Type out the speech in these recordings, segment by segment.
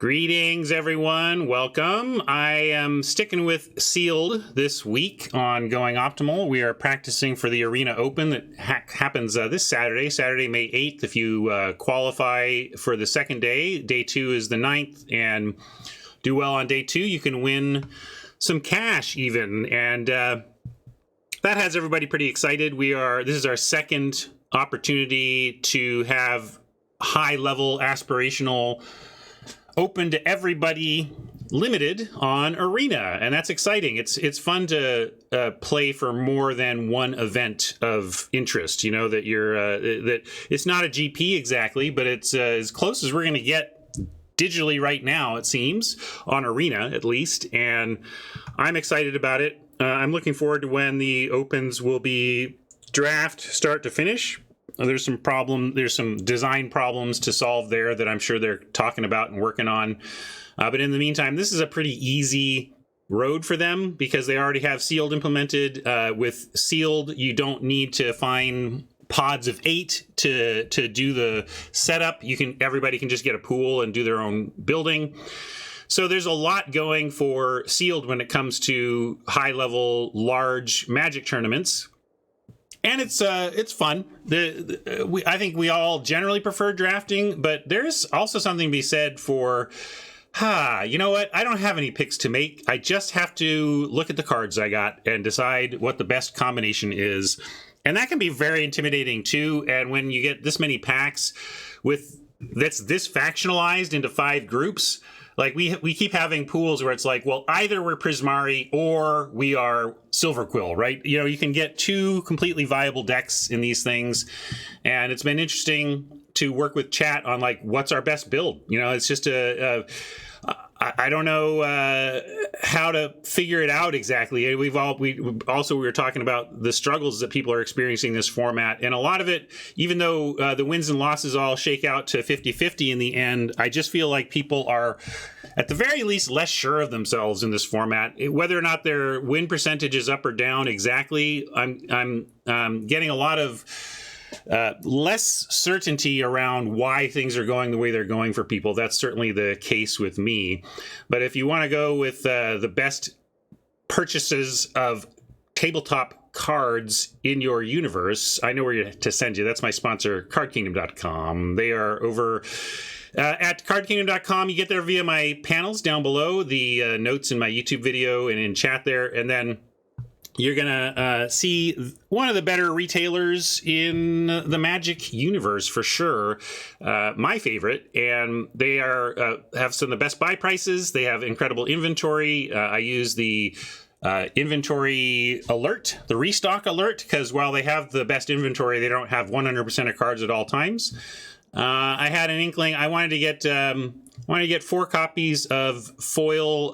Greetings, everyone. Welcome. I am sticking with Sealed this week on Going Optimal. We are practicing for the Arena Open that happens this Saturday, May 8th. If you qualify for the second day, day 2 is the 9th, and do well on day 2, you can win some cash even. And that has everybody pretty excited. This is our second opportunity to have high-level aspirational open to everybody limited on Arena, and that's exciting. It's fun to play for more than one event of interest. You know that that it's not a GP exactly, but it's as close as we're going to get digitally right now, it seems, on Arena at least, and I'm excited about it. I'm looking forward to when the opens will be draft start to finish. There's some design problems to solve there that I'm sure they're talking about and working on. But in the meantime, this is a pretty easy road for them because they already have Sealed implemented. With Sealed, you don't need to find pods of 8 to do the setup. Everybody can just get a pool and do their own building. So there's a lot going for Sealed when it comes to high-level, large Magic tournaments. And it's fun. I think we all generally prefer drafting, but there's also something to be said for, you know what? I don't have any picks to make. I just have to look at the cards I got and decide what the best combination is. And that can be very intimidating too. And when you get this many packs that's this factionalized into 5 groups, like we keep having pools where it's like, well, either we're Prismari or we are Silverquill, right? You know, you can get 2 completely viable decks in these things, and it's been interesting to work with chat on like what's our best build. You know, it's just I don't know how to figure it out exactly. We were talking about the struggles that people are experiencing in this format, and a lot of it, even though the wins and losses all shake out to 50-50 in the end, I just feel like people are at the very least less sure of themselves in this format. Whether or not their win percentage is up or down exactly, I'm getting a lot of less certainty around why things are going the way they're going for people. That's certainly the case with me. But if you want to go with the best purchases of tabletop cards in your universe, I know where to send you. That's my sponsor, cardkingdom.com. They are over at cardkingdom.com. You get there via my panels down below, the notes in my YouTube video and in chat there, and then you're going to see one of the better retailers in the Magic universe for sure. My favorite. And they have some of the best buy prices. They have incredible inventory. I use the inventory alert, the restock alert, because while they have the best inventory, they don't have 100% of cards at all times. I had an inkling. I wanted to get 4 copies of foil.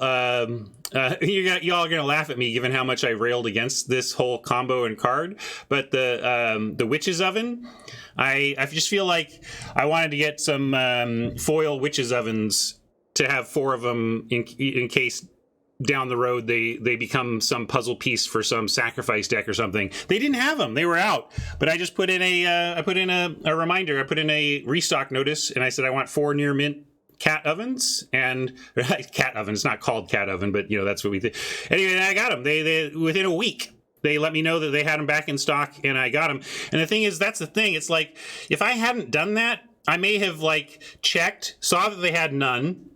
You all are gonna laugh at me given how much I railed against this whole combo and card, but the Witch's Oven, I just feel like I wanted to get some foil Witch's Ovens to have 4 of them in case down the road they become some puzzle piece for some sacrifice deck or something. They didn't have them; they were out. But I just put in a reminder. I put in a restock notice, and I said I want 4 near mint cat ovens, and cat oven. It's not called cat oven, but you know that's what we think. Anyway, I got them. They within a week they let me know that they had them back in stock, and I got them. And the thing is, that's the thing. It's like if I hadn't done that, I may have like checked, saw that they had none,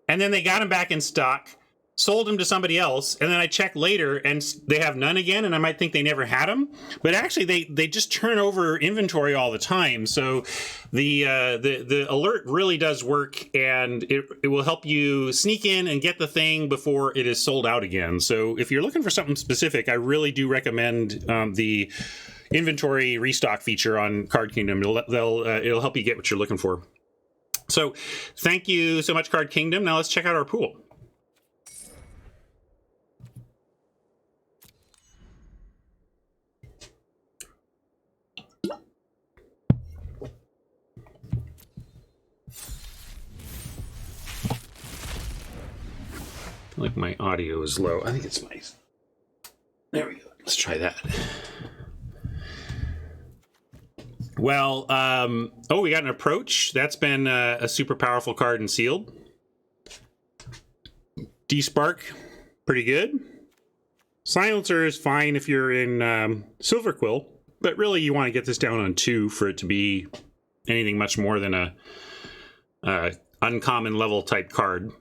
and then they got them back in stock, sold them to somebody else, and then I check later and they have none again, and I might think they never had them, but actually they just turn over inventory all the time. So the alert really does work, and it will help you sneak in and get the thing before it is sold out again. So if you're looking for something specific, I really do recommend the inventory restock feature on Card Kingdom. It'll help you get what you're looking for. So thank you so much, Card Kingdom. Now let's check out our pool. Like my audio is low. I think it's my... There we go. Let's try that. Well, we got an approach. That's been a super powerful card in Sealed. D-Spark, pretty good. Silencer is fine if you're in Silver Quill, but really you want to get this down on 2 for it to be anything much more than a uncommon level type card.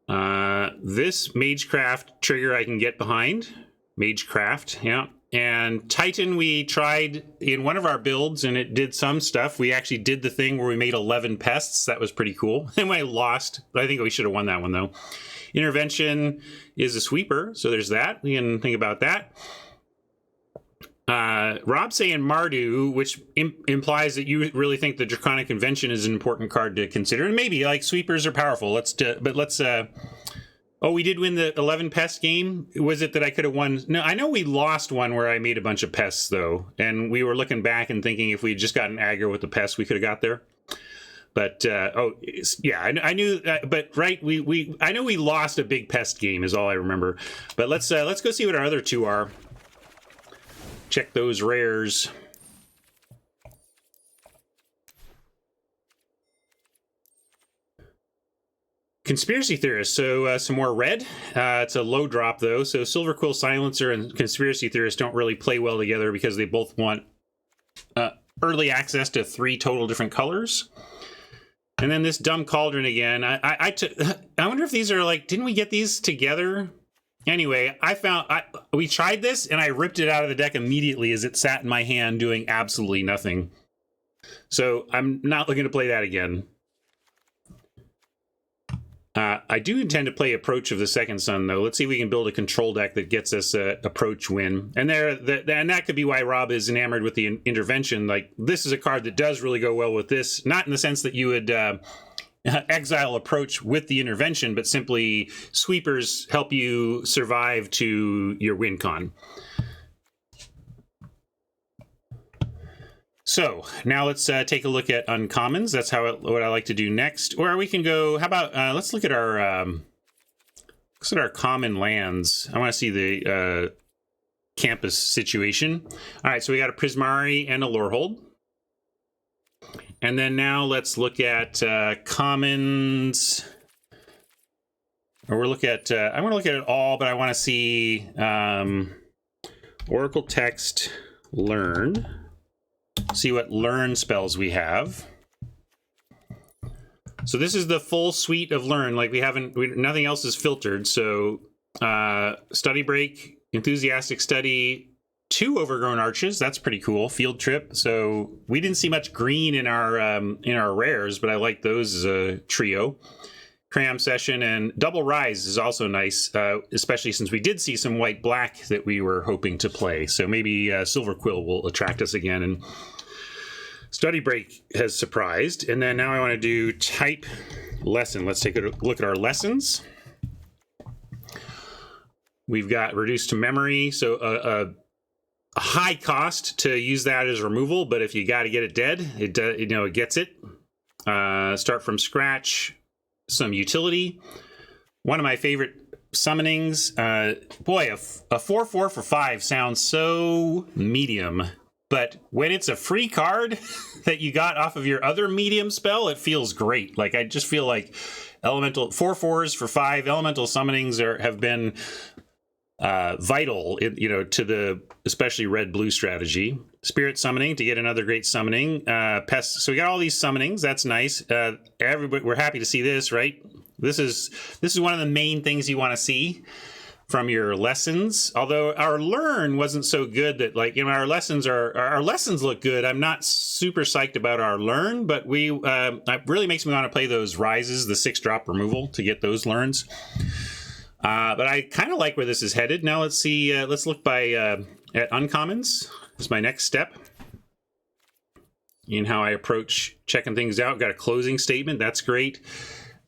This Magecraft trigger I can get behind. Magecraft, yeah. And Titan we tried in one of our builds and it did some stuff. We actually did the thing where we made 11 pests. That was pretty cool. And I lost. I think we should have won that one though. Intervention is a sweeper, so there's that. We can think about that. Rob's saying Mardu, which implies that you really think the Draconic Convention is an important card to consider. And maybe, like, sweepers are powerful. Let's oh, we did win the 11 pest game? Was it that I could have won? No, I know we lost one where I made a bunch of pests, though. And we were looking back and thinking if we had just gotten aggro with the pests, we could have got there. But, oh, yeah, I knew, but, right, I know we lost a big pest game is all I remember. But let's go see what our other two are. Check those rares. Conspiracy Theorist, so some more red. It's a low drop, though. So Silver Quill Silencer and Conspiracy Theorist don't really play well together because they both want early access to 3 total different colors. And then this Dumb Cauldron again. I wonder if these are like, didn't we get these together? Anyway, we tried this and I ripped it out of the deck immediately as it sat in my hand doing absolutely nothing. So I'm not looking to play that again. I do intend to play Approach of the Second Sun, though. Let's see if we can build a control deck that gets us a Approach win. And and that could be why Rob is enamored with the Intervention. Like, this is a card that does really go well with this. Not in the sense that you would exile Approach with the Intervention, but simply sweepers help you survive to your win con. So now let's take a look at uncommons. That's what I like to do next. Or we can go. How about let's look at our common lands. I want to see the campus situation. All right, so we got a Prismari and a Lorehold. And then now let's look at commons. Or we'll look at. I want to look at it all, but I want to see Oracle Text Learn. See what learn spells we have. So this is the full suite of learn. Like nothing else is filtered. So study break, enthusiastic study, 2 overgrown arches. That's pretty cool. Field trip. So we didn't see much green in our rares, but I like those as a trio. Cram session and double rise is also nice, especially since we did see some white black that we were hoping to play. So maybe Silver Quill will attract us again. And study break has surprised. And then now I want to do type lesson. Let's take a look at our lessons. We've got reduced to memory, so a high cost to use that as removal. But if you got to get it dead, it gets it. Start from scratch. Some utility. One of my favorite summonings. Boy, a 4/4 for 5 sounds so medium. But when it's a free card that you got off of your other medium spell, it feels great. Like, I just feel like elemental 4/4s for 5 elemental summonings have been vital, to the especially red-blue strategy. Spirit summoning to get another great summoning. Pests. So we got all these summonings. That's nice. Everybody, we're happy to see this, right? This is one of the main things you want to see from your lessons. Although our learn wasn't so good that, like, our lessons look good. I'm not super psyched about our learn, but it really makes me want to play those rises, the 6-drop removal to get those learns. But I kind of like where this is headed. Now let's see. Let's look at uncommons. This is my next step in how I approach checking things out. Got a closing statement. That's great.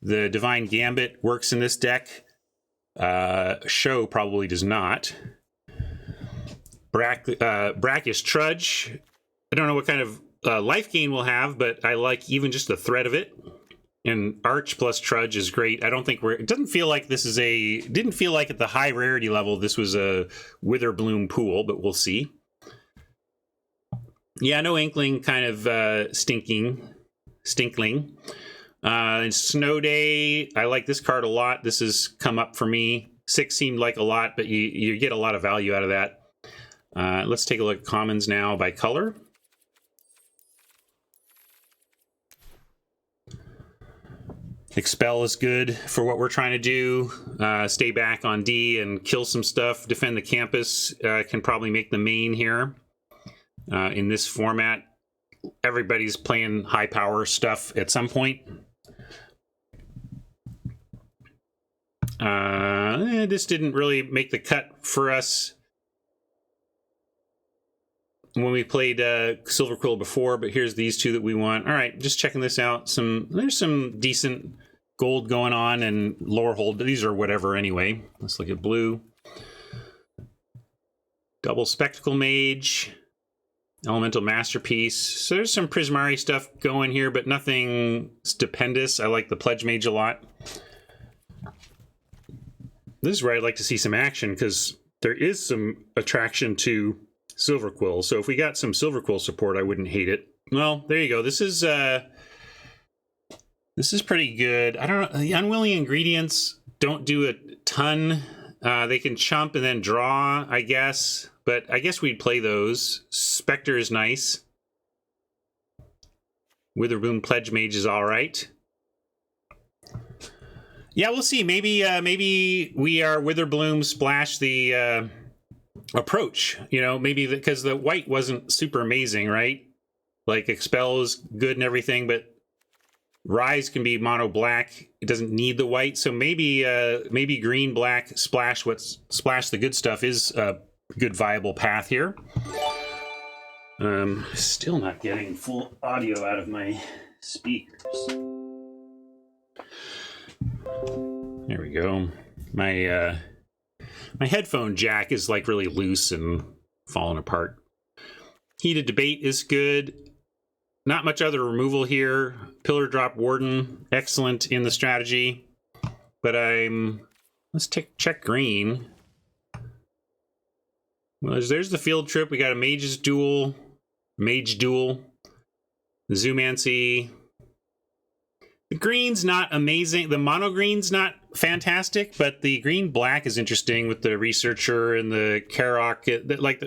The Divine Gambit works in this deck. Show probably does not. Brackish Trudge. I don't know what kind of life gain we'll have, but I like even just the threat of it. And Arch plus Trudge is great. I don't think it doesn't feel like didn't feel like at the high rarity level this was a Witherbloom pool, but we'll see. Yeah, no Inkling kind of stinkling. Snow Day, I like this card a lot. This has come up for me. 6 seemed like a lot, but you get a lot of value out of that. Let's take a look at commons now by color. Expel is good for what we're trying to do. Stay back on D and kill some stuff. Defend the campus can probably make the main here. In this format, everybody's playing high power stuff at some point. This didn't really make the cut for us when we played Silver Quill before, but here's these two that we want. All right, just checking this out. There's some decent gold going on and lower hold. These are whatever anyway. Let's look at blue. Double Spectacle Mage. Elemental Masterpiece. So there's some Prismari stuff going here, but nothing stupendous. I like the Pledge Mage a lot. This is where I'd like to see some action, because there is some attraction to Silver Quill. So if we got some Silver Quill support, I wouldn't hate it. Well, there you go. This is pretty good. I don't know. The Unwilling Ingredients don't do a ton. They can chump and then draw, I guess. But I guess we'd play those. Spectre is nice. Witherbloom Pledge Mage is all right. Yeah, we'll see. Maybe we are Witherbloom splash the approach. You know, maybe because the white wasn't super amazing, right? Like Expel is good and everything, but Rise can be mono black. It doesn't need the white, so maybe green black splash the good stuff is a good viable path here. Still not getting full audio out of my speakers. There we go. My headphone jack is like really loose and falling apart. Heated Debate is good. Not much other removal here. Pillar Drop Warden, excellent in the strategy. But let's check green. Well, there's the Field Trip. We got a Mage Duel, the Zoomancy. The green's not amazing. The mono green's not fantastic, but the green black is interesting with the Researcher and the Karok,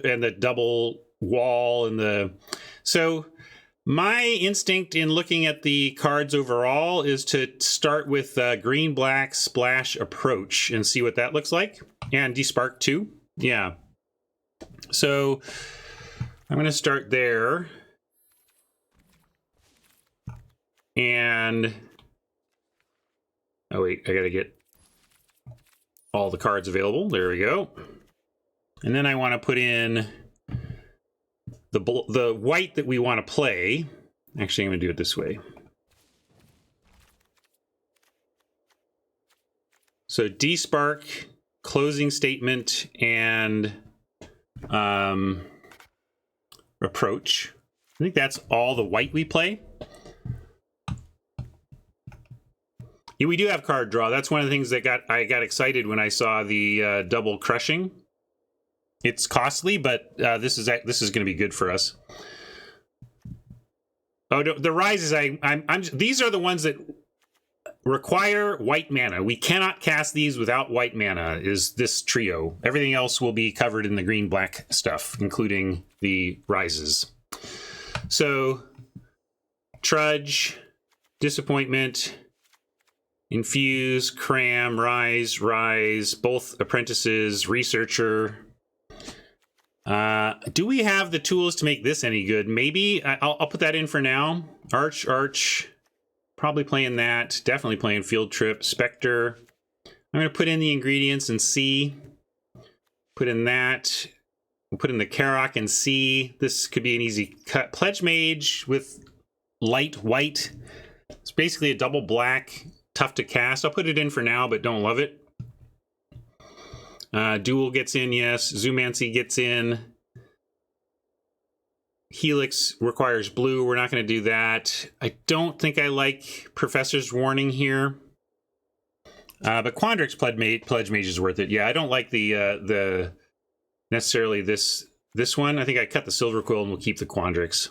and the double wall and the. So my instinct in looking at the cards overall is to start with green black splash approach and see what that looks like, and Despark too. Yeah. So I'm going to start there. And oh wait, I gotta get all the cards available. There we go. And then I want to put in the white that we want to play. Actually, I'm going to do it this way. So Despark, Closing Statement, and Approach. I think that's all the white we play. Yeah, we do have card draw. That's one of the things that I got excited when I saw the double crushing. It's costly, but this is going to be good for us. Oh, the rises. These are the ones that require white mana. We cannot cast these without white mana. Is this trio? Everything else will be covered in the green black stuff, including the rises. So, Trudge, Disappointment, Infuse, Cram, Rise, both Apprentices, Researcher. Do we have the tools to make this any good? Maybe. I'll put that in for now. Arch. Probably playing that. Definitely playing Field Trip. Spectre. I'm going to put in the ingredients and see. Put in that. We'll put in the Karok and see. This could be an easy cut. Pledge Mage with light white. It's basically a double black. Tough to cast. I'll put it in for now, but don't love it. Duel gets in, yes. Zoomancy gets in. Helix requires blue. We're not going to do that. I don't think I like Professor's Warning here. But Quandrix Pledge Mage is worth it. Yeah, I don't like the necessarily this one. I think I cut the Silver Quill and we'll keep the Quandrix.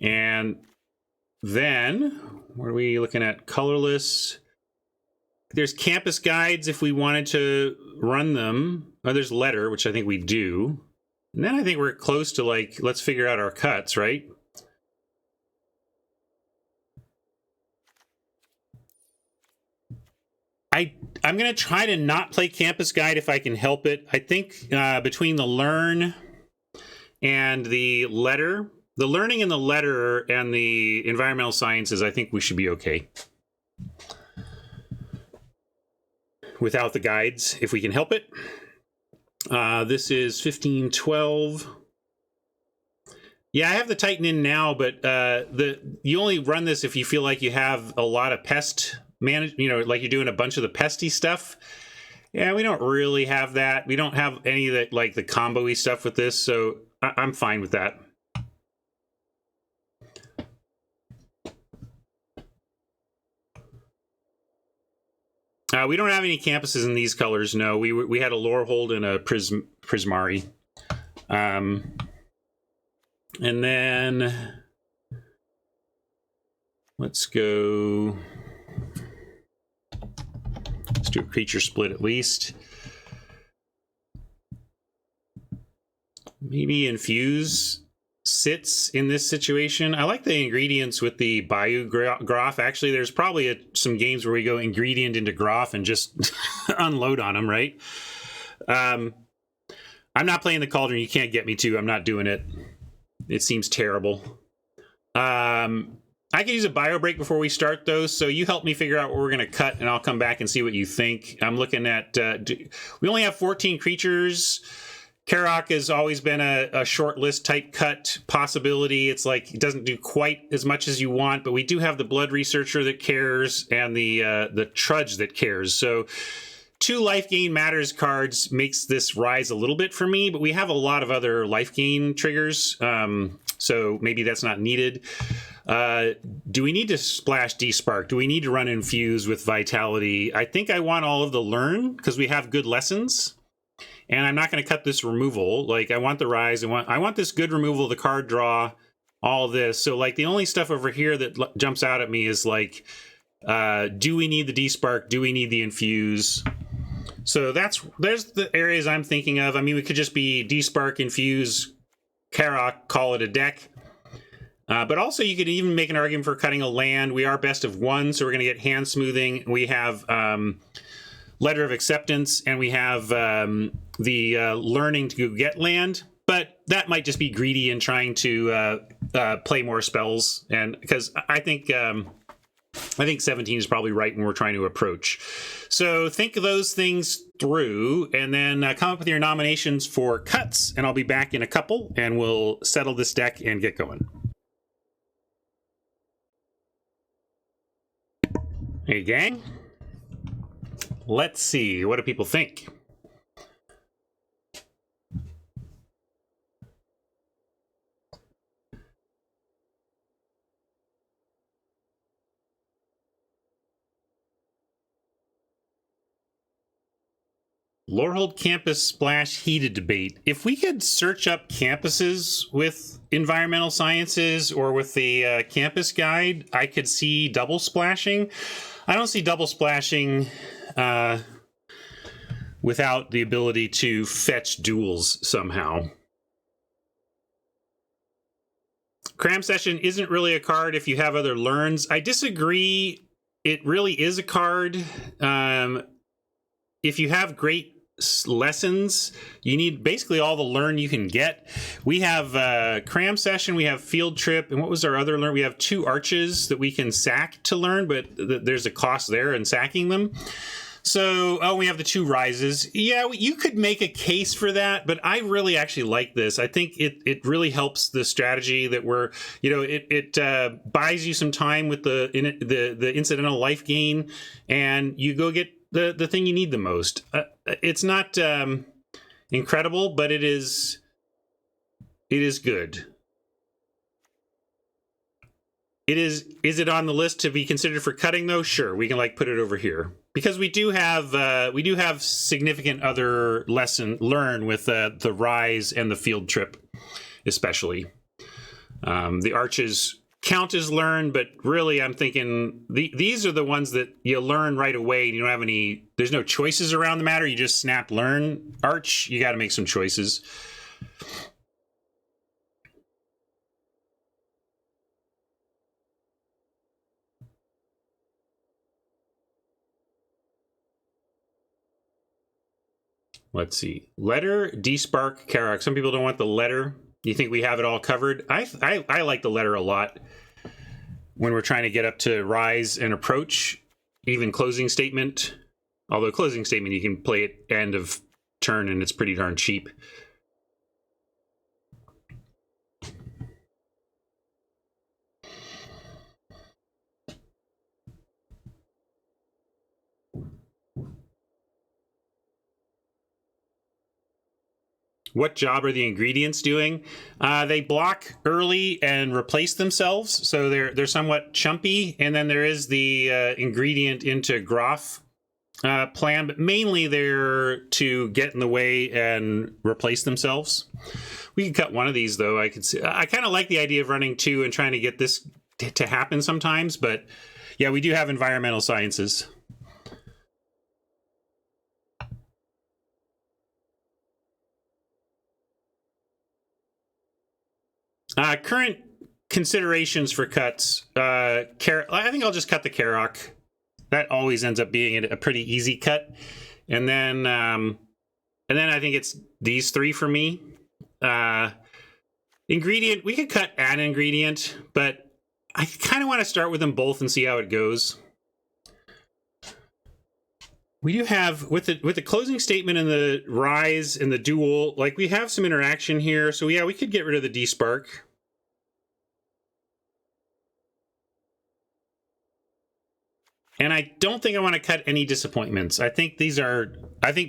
And then, what are we looking at? Colorless. There's campus guides if we wanted to run them. Oh, there's letter, which I think we do. And then I think we're close to, like, let's figure out our cuts, right? I'm going to try to not play campus guide if I can help it. I think between the learn and the letter, the learning and the letter and the environmental sciences, I think we should be okay without the guides if we can help it. This is 1512. Yeah, I have the Titan in now, but you only run this if you feel like you have a lot of pest manage, like you're doing a bunch of the pesty stuff. Yeah, we don't really have that. We don't have any of that, like the combo-y stuff with this, so I'm fine with that. We don't have any campuses in these colors. No, we had a Lorehold and a Prismari. And then let's go. Let's do a creature split at least. Maybe Infuse sits in this situation. I like the ingredients with the Bayou Groff. Actually, there's probably some games where we go ingredient into Groff and just unload on them, right? I'm not playing the Cauldron. You can't get me to. I'm not doing it. It seems terrible. I could use a bio break before we start those, so you help me figure out what we're going to cut, and I'll come back and see what you think. I'm looking at... we only have 14 creatures. Karok has always been a short list type cut possibility. It's like it doesn't do quite as much as you want, but we do have the Blood Researcher that cares and the Trudge that cares. So 2 life gain matters cards makes this rise a little bit for me, but we have a lot of other life gain triggers, so maybe that's not needed. Do we need to splash Despark? Do we need to run Infuse with Vitality? I think I want all of the Learn because we have good lessons. And I'm not going to cut this removal. Like, I want the Rise. I want this good removal, the card draw, all this. So, like, the only stuff over here that jumps out at me is, like, do we need the Despark? Do we need the Infuse? So there's the areas I'm thinking of. I mean, we could just be Despark, Infuse, Karok, call it a deck. But also, you could even make an argument for cutting a land. We are best of 1, so we're going to get hand smoothing. We have Letter of Acceptance, and we have the learning to go get land. But that might just be greedy and trying to play more spells. And because I think 17 is probably right when we're trying to approach. So think of those things through, and then come up with your nominations for cuts. And I'll be back in a couple, and we'll settle this deck and get going. Hey, gang. Let's see. What do people think? Lorehold Campus Splash heated debate. If we could search up campuses with environmental sciences or with the campus guide, I could see double splashing. I don't see double splashing without the ability to fetch duels somehow. Cram Session isn't really a card if you have other learns. I disagree. It really is a card. If you have great lessons, you need basically all the learn you can get. We have Cram Session, we have Field Trip, and what was our other learn? We have 2 arches that we can sack to learn, but there's a cost there in sacking them. So, we have the 2 rises. Yeah, you could make a case for that, but I really actually like this. I think it really helps the strategy that we're, it buys you some time with the incidental life gain, and you go get the thing you need the most. It's not incredible, but it is good. Is it on the list to be considered for cutting though? Sure, we can put it over here because we do have significant other learn with the Rise and the Field Trip, especially. The arches count as learn, but really I'm thinking these are the ones that you learn right away. And you don't have any, there's no choices around the matter. You just snap learn. Arch, you got to make some choices. Let's see. Letter, D-Spark, Karak. Some people don't want the letter. You think we have it all covered? I like the letter a lot when we're trying to get up to rise and approach, even closing statement. Although closing statement, you can play it end of turn and it's pretty darn cheap. What job are the ingredients doing? They block early and replace themselves, so they're somewhat chumpy. And then there is the ingredient into Graph plan, but mainly they're to get in the way and replace themselves. We can cut one of these though. I kind of like the idea of running two and trying to get this to happen sometimes. But yeah, we do have environmental sciences. Current considerations for cuts. I think I'll just cut the Karak. That always ends up being a pretty easy cut. And then I think it's these three for me. Ingredient, we could cut an ingredient, but I kind of want to start with them both and see how it goes. We do have, with the closing statement and the rise and the duel, like we have some interaction here. So yeah, we could get rid of the D-Spark. And I don't think I want to cut any disappointments. I think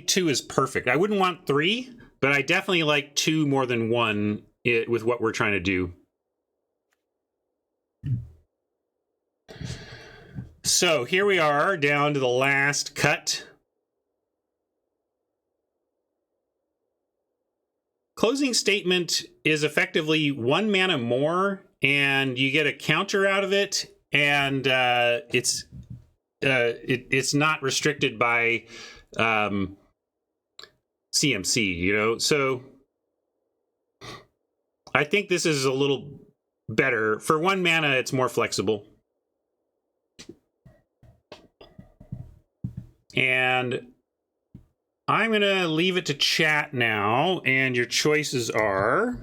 two is perfect. I wouldn't want three, but I definitely like two more than one with what we're trying to do. So here we are down to the last cut. Closing statement is effectively 1 mana more, and you get a counter out of it, and it's not restricted by CMC, you know? So I think this is a little better. For 1 mana, it's more flexible. And I'm going to leave it to chat now, and your choices are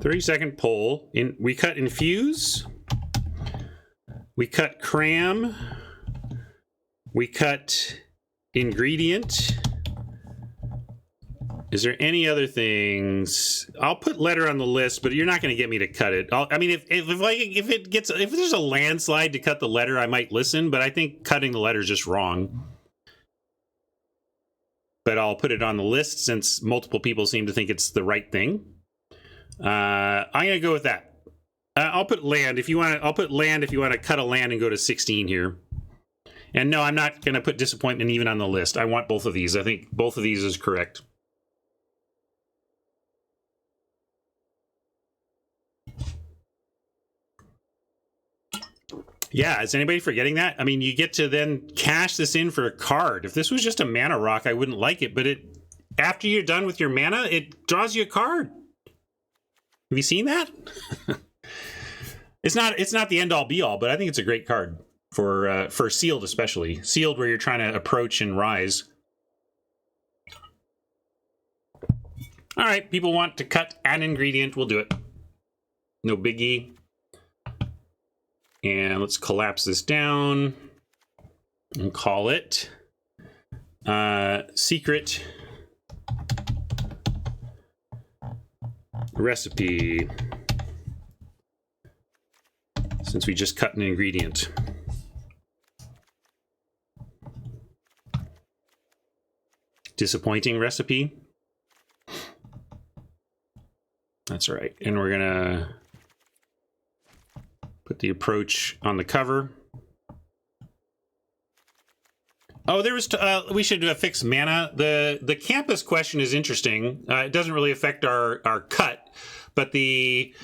30-second poll. We cut infuse. We cut cram. We cut ingredient. Is there any other things? I'll put letter on the list, but you're not going to get me to cut it. I mean, if there's a landslide to cut the letter, I might listen, but I think cutting the letter is just wrong. But I'll put it on the list since multiple people seem to think it's the right thing. I'm going to go with that. I'll put land if you want to. I'll put land if you want to cut a land and go to 16 here. And no, I'm not going to put disappointment even on the list. I want both of these. I think both of these is correct. Yeah, is anybody forgetting that? I mean, you get to then cash this in for a card. If this was just a mana rock, I wouldn't like it. But after you're done with your mana, it draws you a card. Have you seen that? It's not the end all be all, but I think it's a great card for sealed, especially sealed where you're trying to approach and rise. All right, people want to cut an ingredient, we'll do it. No biggie. And let's collapse this down and call it secret recipe, since we just cut an ingredient. Disappointing recipe. That's all right. And we're gonna put the approach on the cover. Oh, there was we should fix mana. The campus question is interesting. It doesn't really affect our cut, but the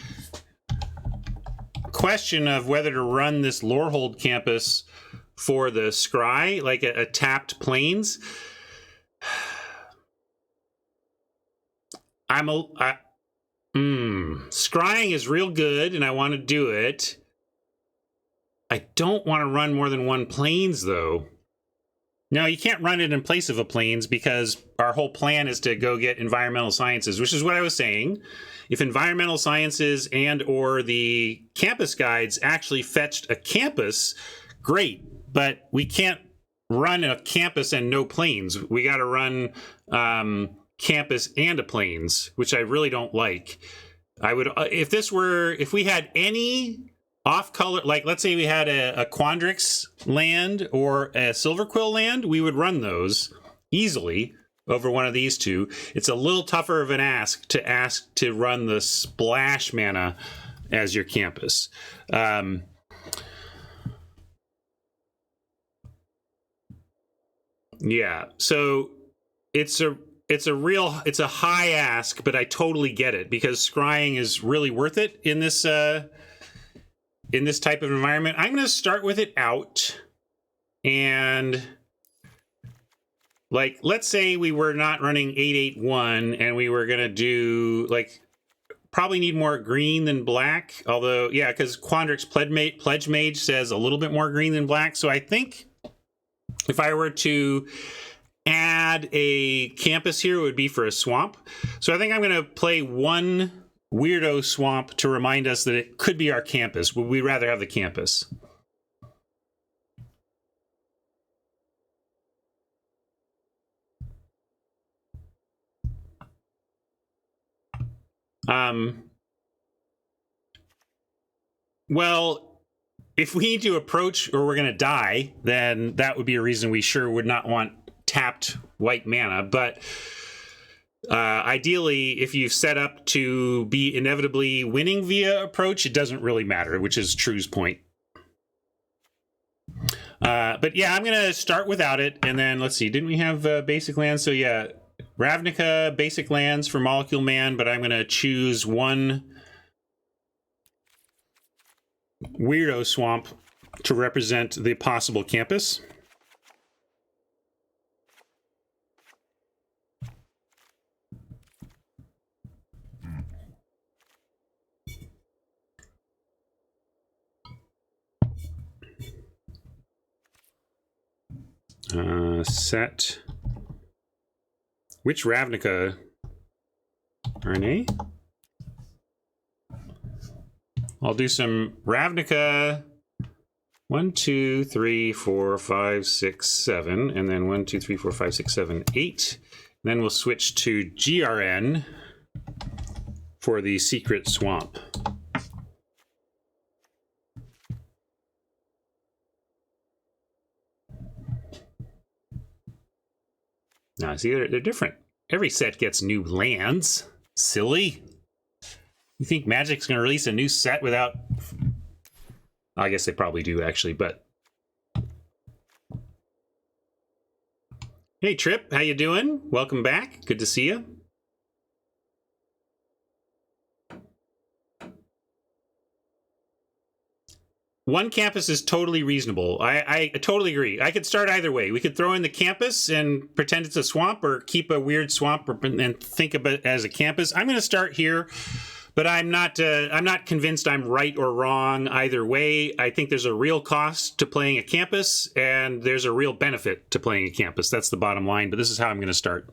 question of whether to run this Lorehold campus for the Scry, like a tapped plains. Scrying is real good, and I want to do it. I don't want to run more than one plains, though. No, you can't run it in place of a plains because our whole plan is to go get environmental sciences, which is what I was saying. If environmental sciences and or the campus guides actually fetched a campus, great. But we can't run a campus and no plains. We got to run campus and a plains, which I really don't like. I would, if we had any off color, like let's say we had a Quandrix land or a Silverquill land, we would run those easily over one of these two. It's a little tougher of an ask to run the splash mana as your campus. Yeah, so it's a high ask, but I totally get it because scrying is really worth it in this type of environment. I'm going to start with it out, and like let's say we were not running 881 and we were going to do like probably need more green than black, although yeah, because Quandrix Pledge Mage says a little bit more green than black. So I think if I were to add a campus here, it would be for a swamp. So I think I'm going to play one weirdo swamp to remind us that it could be our campus. Would we rather have the campus? Well, if we need to approach or we're going to die, then that would be a reason we sure would not want tapped white mana. But ideally, if you've set up to be inevitably winning via approach, it doesn't really matter, which is True's point. But yeah, I'm going to start without it. And then let's see, didn't we have basic lands? So yeah, Ravnica basic lands for Molecule Man, but I'm going to choose one weirdo swamp to represent the possible campus. Set. Which Ravnica? RNA? I'll do some Ravnica 1, 2, 3, 4, 5, 6, 7, and then 1, 2, 3, 4, 5, 6, 7, 8. Then we'll switch to GRN for the secret swamp. Now, see, they're different. Every set gets new lands. Silly. You think Magic's going to release a new set without... I guess they probably do, actually, but... Hey, Trip, how you doing? Welcome back. Good to see you. One campus is totally reasonable. I totally agree. I could start either way. We could throw in the campus and pretend it's a swamp, or keep a weird swamp and think of it as a campus. I'm going to start here, but I'm not convinced I'm right or wrong either way. I think there's a real cost to playing a campus, and there's a real benefit to playing a campus. That's the bottom line, but this is how I'm going to start.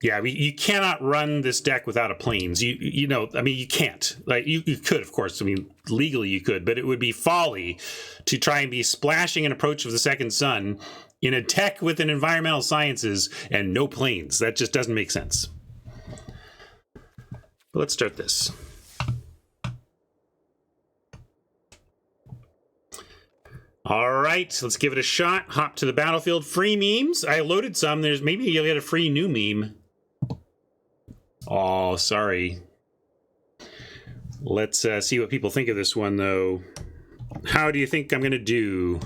Yeah, you cannot run this deck without a plains. You know, I mean, you can't. Like, you could, of course. I mean, legally you could, but it would be folly to try and be splashing an approach of the Second Sun in a deck with an environmental sciences and no plains. That just doesn't make sense. But let's start this. All right, let's give it a shot. Hop to the battlefield. Free memes. I loaded some. There's maybe you'll get a free new meme. Oh, sorry. Let's see what people think of this one, though. How do you think I'm going to do?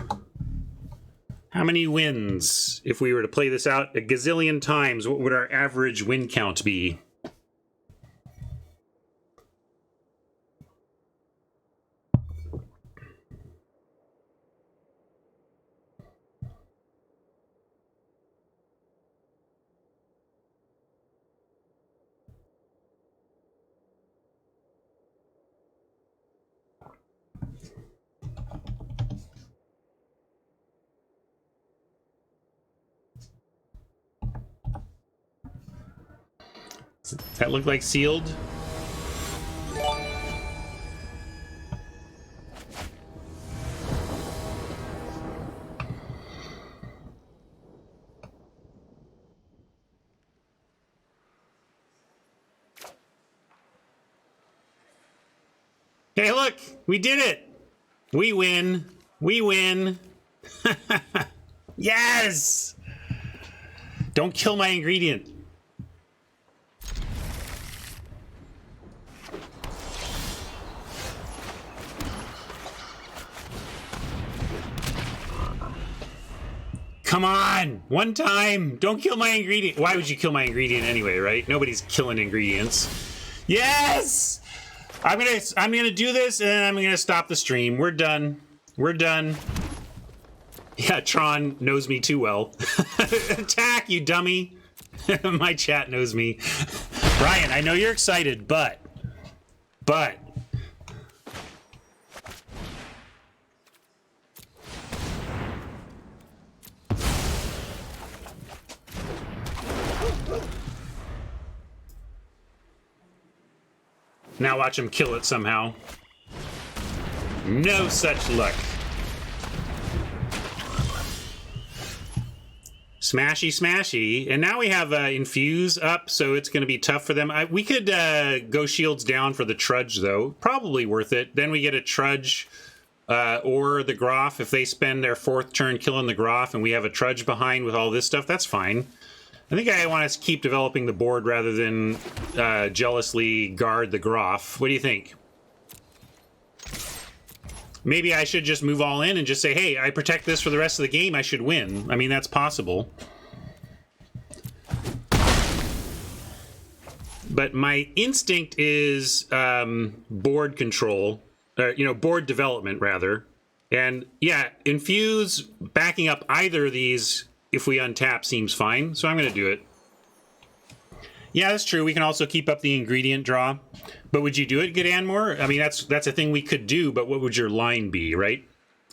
How many wins? If we were to play this out a gazillion times, what would our average win count be? Does that look like sealed? Hey, look, we did it. We win. We win. Yes. Don't kill my ingredient. Come on, one time. Don't kill my ingredient. Why would you kill my ingredient anyway, right? Nobody's killing ingredients. Yes! I'm gonna do this and then I'm gonna stop the stream. We're done. We're done. Yeah, Tron knows me too well. Attack, you dummy. My chat knows me. Brian, I know you're excited, but now watch him kill it somehow. No such luck. Smashy, smashy. And now we have Infuse up, so it's going to be tough for them. We could go shields down for the Trudge, though. Probably worth it. Then we get a Trudge or the Groff. If they spend their 4th turn killing the Groff and we have a Trudge behind with all this stuff, that's fine. I think I want to keep developing the board rather than jealously guard the Groff. What do you think? Maybe I should just move all in and just say, hey, I protect this for the rest of the game, I should win. I mean, that's possible. But my instinct is board control, board development, rather. And yeah, Infuse, backing up either of these if we untap seems fine, so I'm going to do it. Yeah, that's true. We can also keep up the ingredient draw. But would you do it, Gidanmore? I mean, that's a thing we could do, but what would your line be, right?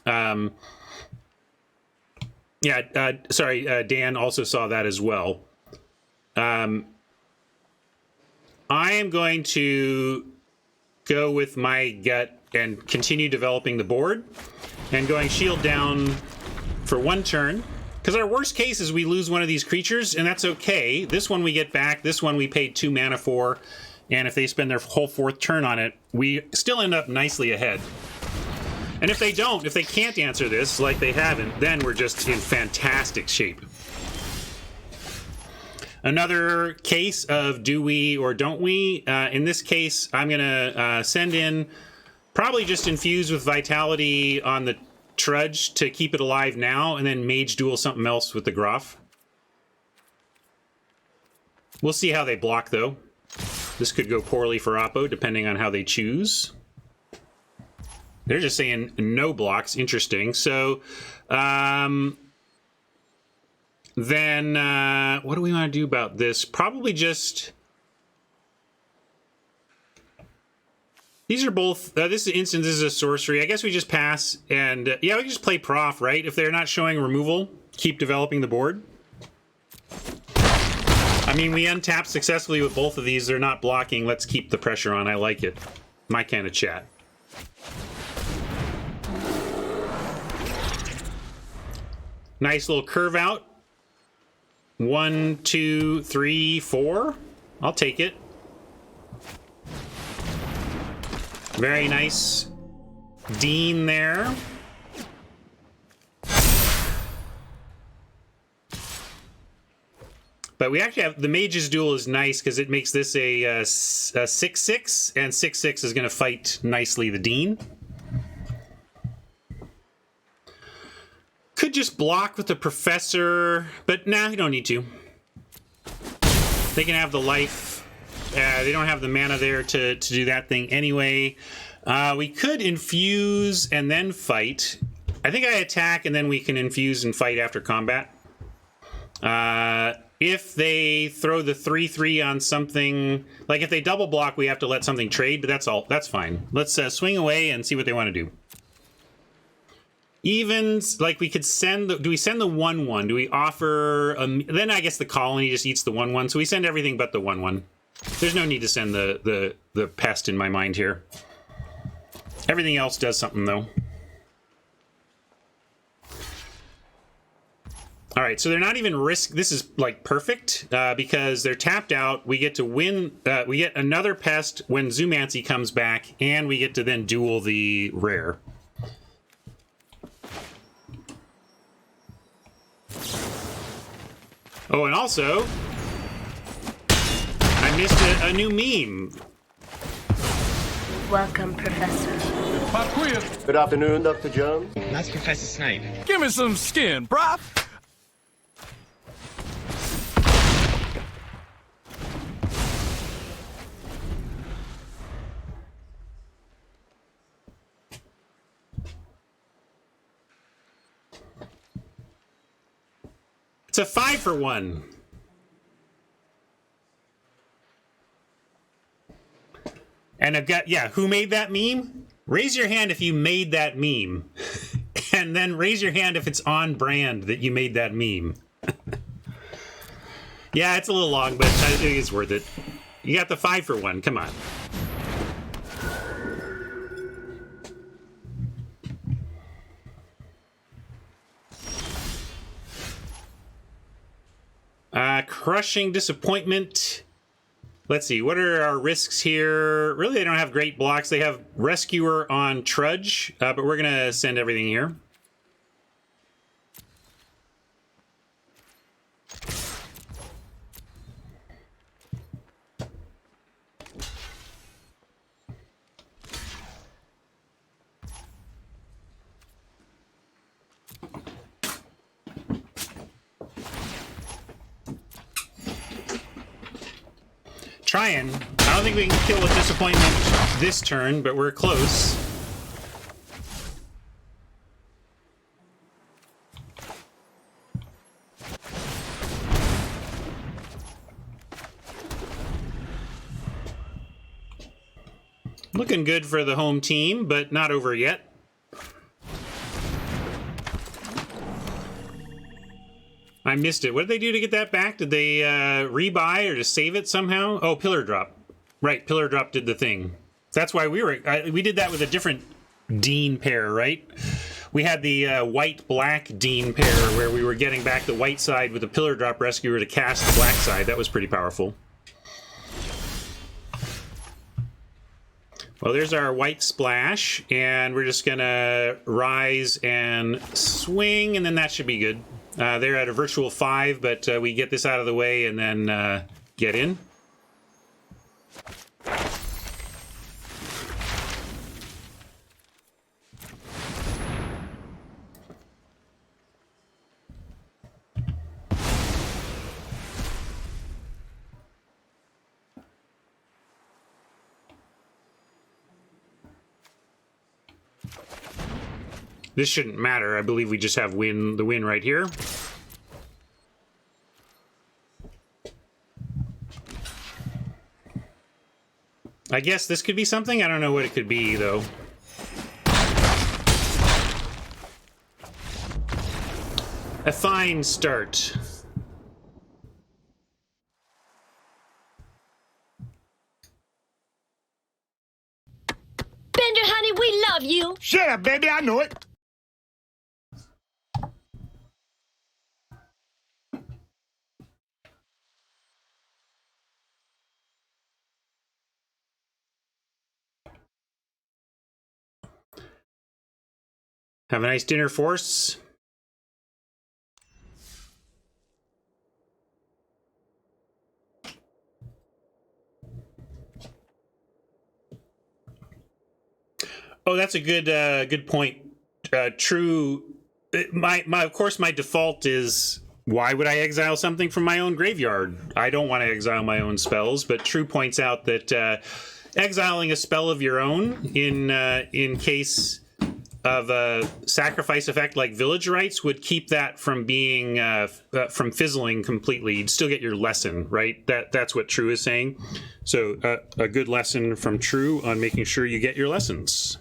Dan also saw that as well. I am going to go with my gut and continue developing the board and going shield down for 1 turn. Because our worst case is we lose one of these creatures, and that's okay. This one we get back. This one we paid 2 mana for. And if they spend their whole 4th turn on it, we still end up nicely ahead. And if they don't, if they can't answer this, like they haven't, then we're just in fantastic shape. Another case of do we or don't we. In this case, I'm going to send in probably just Infuse with Vitality on the Trudge to keep it alive now, and then Mage Duel something else with the Groff. We'll see how they block, though. This could go poorly for Oppo, depending on how they choose. They're just saying no blocks. Interesting. So, then what do we want to do about this? Probably just... These are both... this instance is a sorcery. I guess we just pass, and... yeah, we can just play Prof, right? If they're not showing removal, keep developing the board. I mean, we untapped successfully with both of these. They're not blocking. Let's keep the pressure on. I like it. My kind of chat. Nice little curve out. 1, 2, 3, 4. I'll take it. Very nice. Dean there. But we actually have the Mage's Duel is nice because it makes this a 6/6, and 6/6 is going to fight nicely the Dean. Could just block with the Professor, but nah, you don't need to. They can have the life. They don't have the mana there to do that thing anyway. We could infuse and then fight. I think I attack and then we can infuse and fight after combat. If they throw the 3/3 on something, like if they double block, we have to let something trade, but that's all. That's fine. Let's swing away and see what they want to do. Evens, like we could send the, do we send the 1/1? Do we offer, then I guess the colony just eats the 1/1, so we send everything but the 1/1. There's no need to send the pest in my mind here. Everything else does something, though. All right, so they're not even risk. This is like perfect because they're tapped out. We get to win. We get another pest when Zoomancy comes back, and we get to then duel the rare. Oh, and also, I missed a new meme. Welcome, Professor. Good afternoon, Dr. Jones. That's Professor Snape. Give me some skin, bruh. It's a 5-for-1. And I've got, yeah, who made that meme? Raise your hand if you made that meme. And then raise your hand if it's on brand that you made that meme. Yeah, it's a little long, but I think it's worth it. You got the 5-for-1, come on. Crushing Disappointment. Let's see, what are our risks here? Really, they don't have great blocks. They have Rescuer on Trudge, but we're going to send everything here. Trying. I don't think we can kill a Disappointment this turn, but we're close. Looking good for the home team, but not over yet. I missed it. What did they do to get that back? Did they rebuy or just save it somehow? Oh, Pillar Drop. Right, Pillar Drop did the thing. That's why we did that with a different Dean pair, right? We had the white-black Dean pair where we were getting back the white side with the Pillar Drop Rescuer to cast the black side. That was pretty powerful. Well, there's our white splash, and we're just gonna rise and swing, and then that should be good. They're at a virtual 5, but we get this out of the way and then get in. This shouldn't matter. I believe we just have the win right here. I guess this could be something. I don't know what it could be, though. A fine start. Bender, honey, we love you. Shut up, baby. I know it. Have a nice dinner, Force. Oh, that's a good point. True. Of course, my default is, why would I exile something from my own graveyard? I don't want to exile my own spells, but True points out that exiling a spell of your own in case of a sacrifice effect like Village Rites would keep that from being from fizzling completely. You'd still get your lesson, right? That's what True is saying. So a good lesson from True on making sure you get your lessons.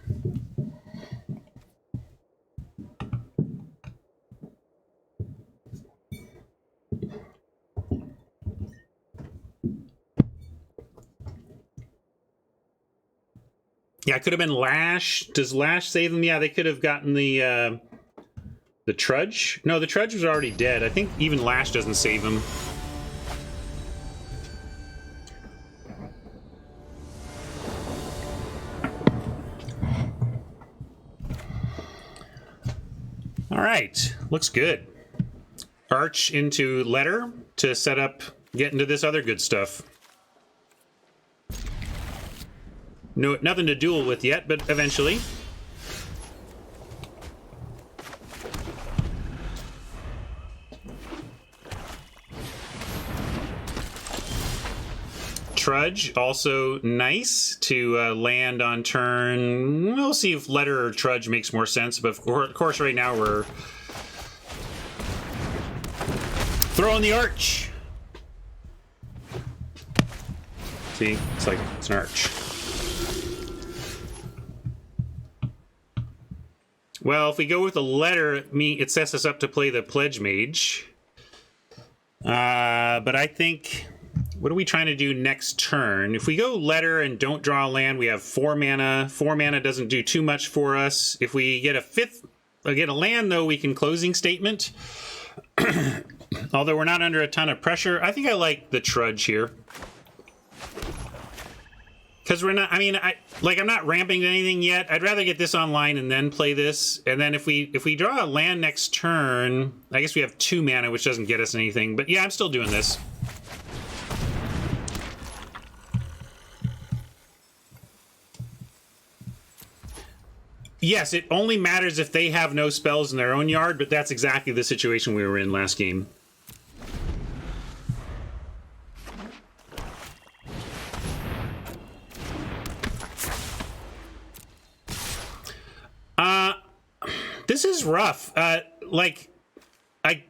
Yeah, it could have been Lash. Does Lash save them? Yeah, they could have gotten the Trudge. No, the Trudge was already dead. I think even Lash doesn't save him. All right, looks good. Arch into Letter to set up, get into this other good stuff. No, nothing to duel with yet, but eventually. Trudge, also nice to land on turn. We'll see if Letter or Trudge makes more sense, but of course right now we're throwing the Arch. See, it's like it's an Arch. Well, if we go with a Letter, it sets us up to play the Pledge Mage. But I think, what are we trying to do next turn? If we go Letter and don't draw a land, we have 4 mana. 4 mana doesn't do too much for us. If we get get a land, though, we can Closing Statement. Although we're not under a ton of pressure. I think I like the Trudge here. Because we're not, I mean, I'm not ramping to anything yet. I'd rather get this online and then play this. And then if we draw a land next turn, I guess we have 2 mana, which doesn't get us anything. But yeah, I'm still doing this. Yes, it only matters if they have no spells in their own yard, but that's exactly the situation we were in last game. This is rough. Like, I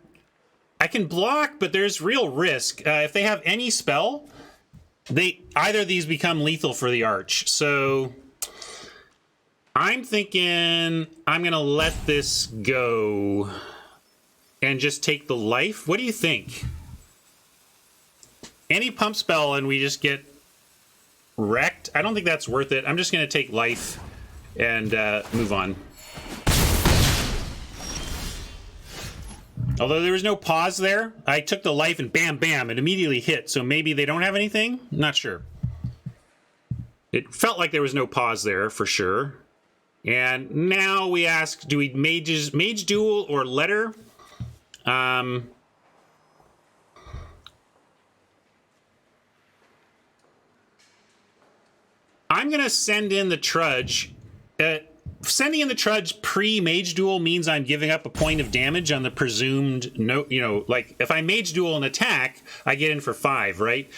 can block, but there's real risk. If they have any spell, either of these become lethal for the Arch. So I'm thinking I'm gonna let this go and just take the life. What do you think? Any pump spell and we just get wrecked? I don't think that's worth it. I'm just gonna take life and move on. Although there was no pause there, I took the life and bam, bam, it immediately hit. So maybe they don't have anything? Not sure. It felt like there was no pause there for sure. And now we ask, do we mage duel or Letter? I'm gonna send in the Trudge. Sending in the Trudge pre-Mage Duel means I'm giving up a point of damage on the presumed, like if I Mage Duel and attack, I get in for 5, right?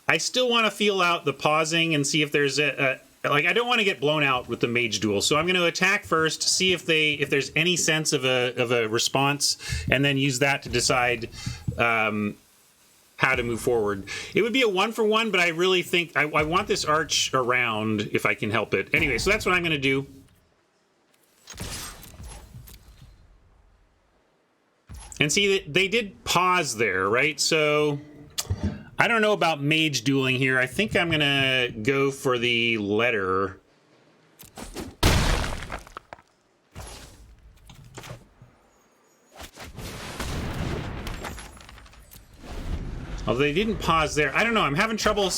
I still want to feel out the pausing and see if there's I don't want to get blown out with the Mage Duel. So I'm going to attack first, see if there's any sense of a response, and then use that to decide how to move forward. It would be a 1-for-1, but I really think I want this Arch around if I can help it. Anyway, so that's what I'm going to do. And see, they did pause there, right? So I don't know about mage dueling here. I think I'm gonna go for the Letter. Although they didn't pause there. I don't know. I'm having trouble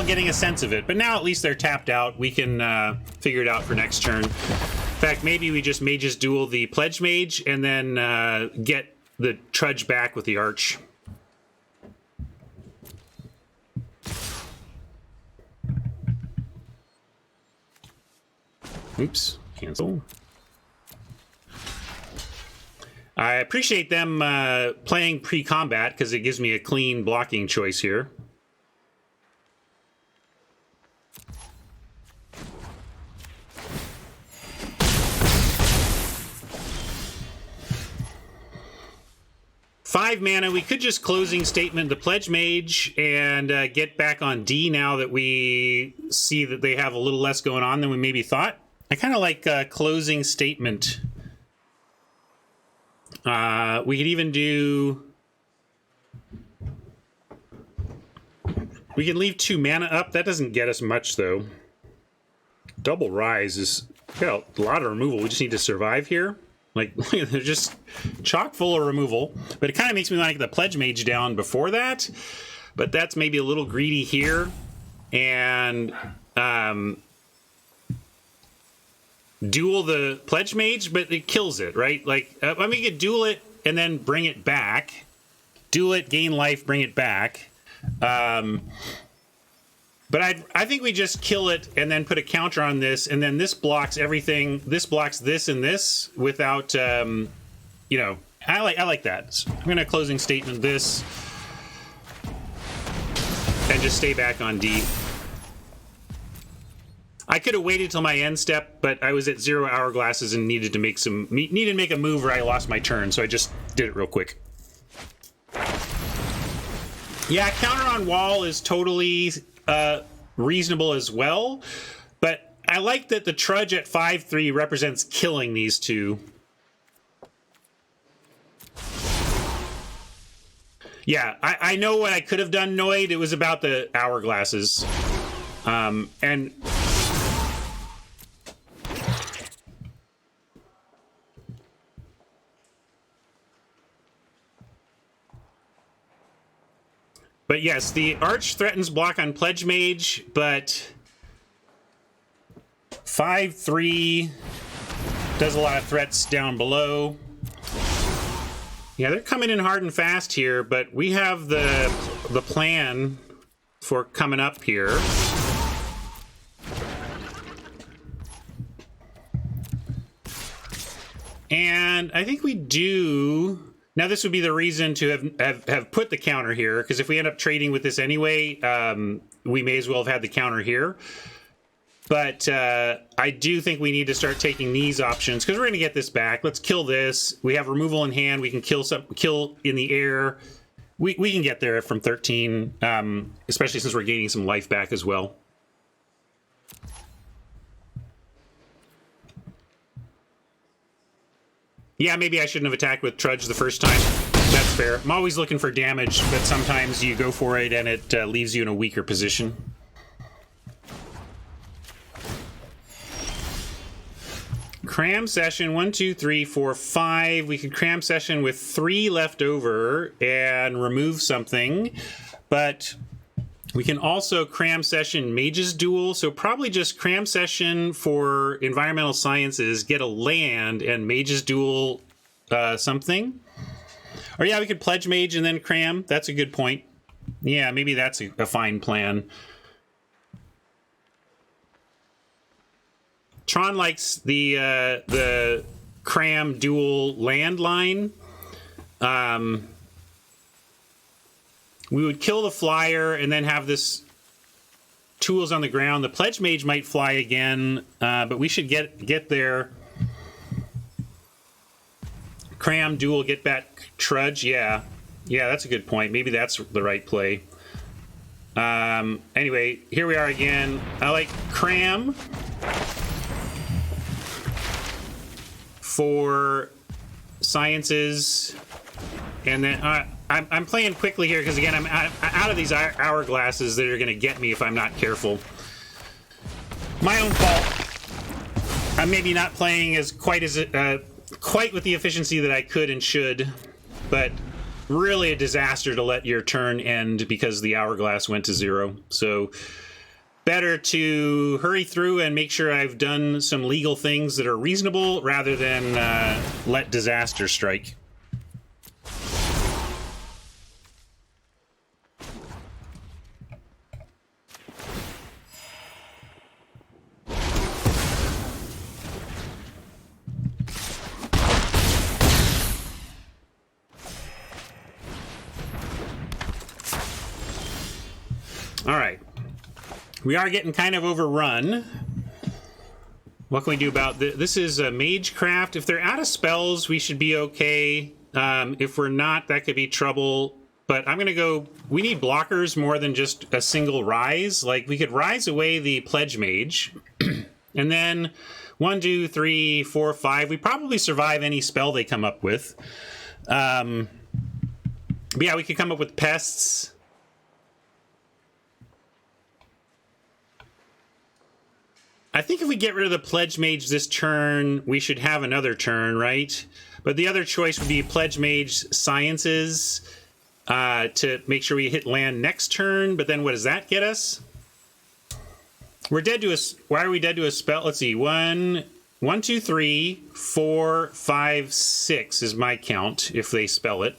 getting a sense of it. But now at least they're tapped out. We can figure it out for next turn. In fact, maybe we just mages duel the Pledge Mage and then get the Trudge back with the Arch. Oops, cancel. I appreciate them playing pre-combat because it gives me a clean blocking choice here. Five mana, we could just closing statement the Pledge Mage and get back on D now that we see that they have a little less going on than we maybe thought. I kind of like closing statement. We could even do... We can leave 2 mana up. That doesn't get us much, though. Double Rise is got a lot of removal. We just need to survive here. Like, they're just chock full of removal. But it kind of makes me like the Pledge Mage down before that. But that's maybe a little greedy here. And duel the Pledge Mage, but it kills it, right? Like, I mean, you could duel it and then bring it back. Duel it, gain life, bring it back. But I think we just kill it and then put a counter on this, and then this blocks everything. This blocks this and this without, you know, I like that. So I'm going to closing statement this and just stay back on D. I could have waited till my end step, but I was at 0 hourglasses and needed to make a move, or I lost my turn, so I just did it real quick. Yeah, counter on wall is totally reasonable as well, but I like that the Trudge at 5/3 represents killing these two. Yeah, I know what I could have done, Noid. It was about the hourglasses. But yes, the Arch threatens block on Pledge Mage, but 5/3 does a lot of threats down below. Yeah, they're coming in hard and fast here, but we have the plan for coming up here. And I think we do. Now, this would be the reason to have put the counter here, because if we end up trading with this anyway, we may as well have had the counter here. But I do think we need to start taking these options, because we're going to get this back. Let's kill this. We have removal in hand. We can kill in the air. We can get there from 13, especially since we're gaining some life back as well. Yeah, maybe I shouldn't have attacked with Trudge the first time. That's fair. I'm always looking for damage, but sometimes you go for it and it leaves you in a weaker position. Cram session, 1, 2, 3, 4, 5. We could cram session with 3 left over and remove something, but we can also cram session Mage's Duel, so probably just cram session for environmental sciences, get a land, and Mage's Duel something. Or yeah, we could Pledge Mage and then cram. That's a good point. Yeah, maybe that's a fine plan. Tron likes the cram dual landline. We would kill the flyer and then have this tools on the ground. The Pledge Mage might fly again, but we should get there. Cram, duel, get back, Trudge. Yeah, that's a good point. Maybe that's the right play. Anyway, here we are again. I like cram for sciences, and then I'm playing quickly here because again I'm out of these hourglasses that are going to get me if I'm not careful. My own fault. I'm maybe not playing as quite with the efficiency that I could and should, but really a disaster to let your turn end because the hourglass went to 0. So better to hurry through and make sure I've done some legal things that are reasonable rather than let disaster strike. All right. We are getting kind of overrun. What can we do about this? This is a Magecraft. If they're out of spells, we should be okay. If we're not, that could be trouble. But I'm going to go... We need blockers more than just a single rise. Like, we could rise away the Pledge Mage. And then 1, 2, 3, 4, 5. We probably survive any spell they come up with. But yeah, we could come up with Pests. I think if we get rid of the Pledge Mage this turn, we should have another turn, right? But the other choice would be Pledge Mage Sciences to make sure we hit land next turn. But then what does that get us? We're dead to a... Why are we dead to a spell? Let's see. 1, 2, 3, 4, 5, 6 is my count if they spell it.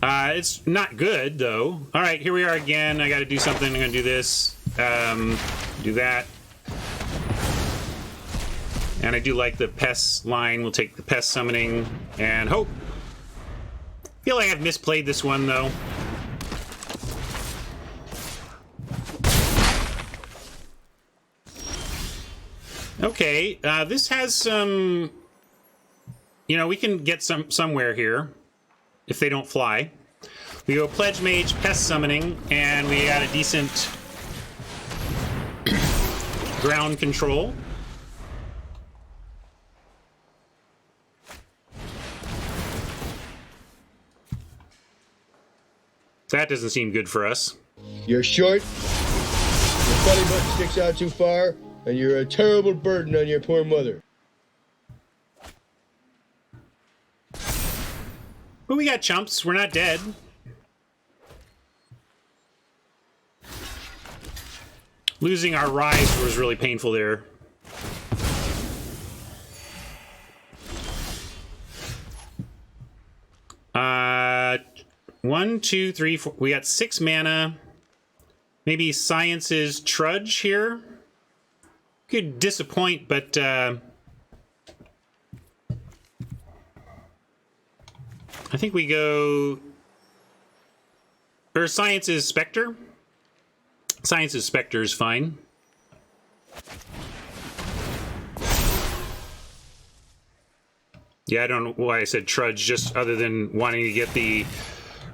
It's not good, though. All right, here we are again. I got to do something. I'm going to do this. Do that. And I do like the pest line. We'll take the pest summoning and hope. I feel like I've misplayed this one, though. Okay, this has some... You know, we can get somewhere here if they don't fly. We go Pledge Mage, Pest Summoning, and we got a decent ground control. That doesn't seem good for us. You're short, your belly button sticks out too far, and you're a terrible burden on your poor mother. But we got chumps. We're not dead. Losing our rise was really painful there. One, two, three, four. We got 6 mana. Maybe Science's Trudge here. Could disappoint, but I think we go... Or Science's Spectre. Science's Spectre is fine. Yeah, I don't know why I said Trudge, just other than wanting to get the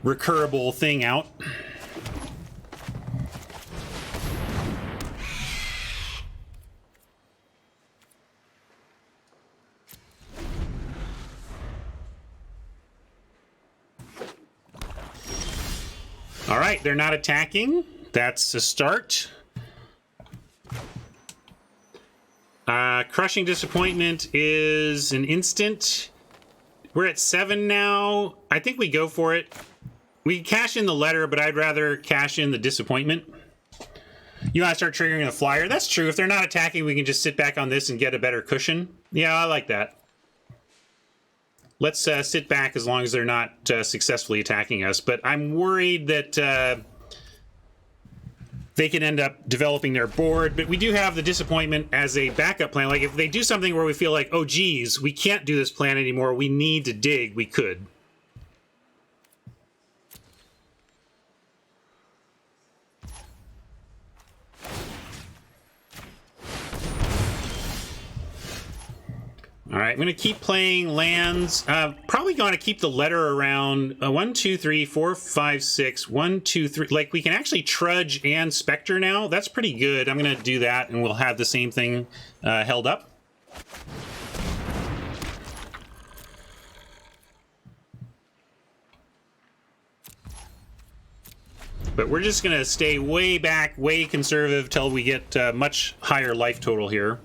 recurable thing out. All right, they're not attacking. That's a start. Crushing Disappointment is an instant. We're at 7 now. I think we go for it. We can cash in the letter, but I'd rather cash in the disappointment. You want to start triggering the flyer? That's true. If they're not attacking, we can just sit back on this and get a better cushion. Yeah, I like that. Let's sit back as long as they're not successfully attacking us. But I'm worried that they can end up developing their board. But we do have the disappointment as a backup plan. Like, if they do something where we feel like, oh, geez, we can't do this plan anymore, we need to dig, we could. All right, I'm going to keep playing lands. Probably going to keep the letter around 1, 2, 3, 4, 5, 6. 1, 2, 3. Like, we can actually Trudge and Spectre now. That's pretty good. I'm going to do that, and we'll have the same thing held up. But we're just going to stay way back, way conservative till we get much higher life total here.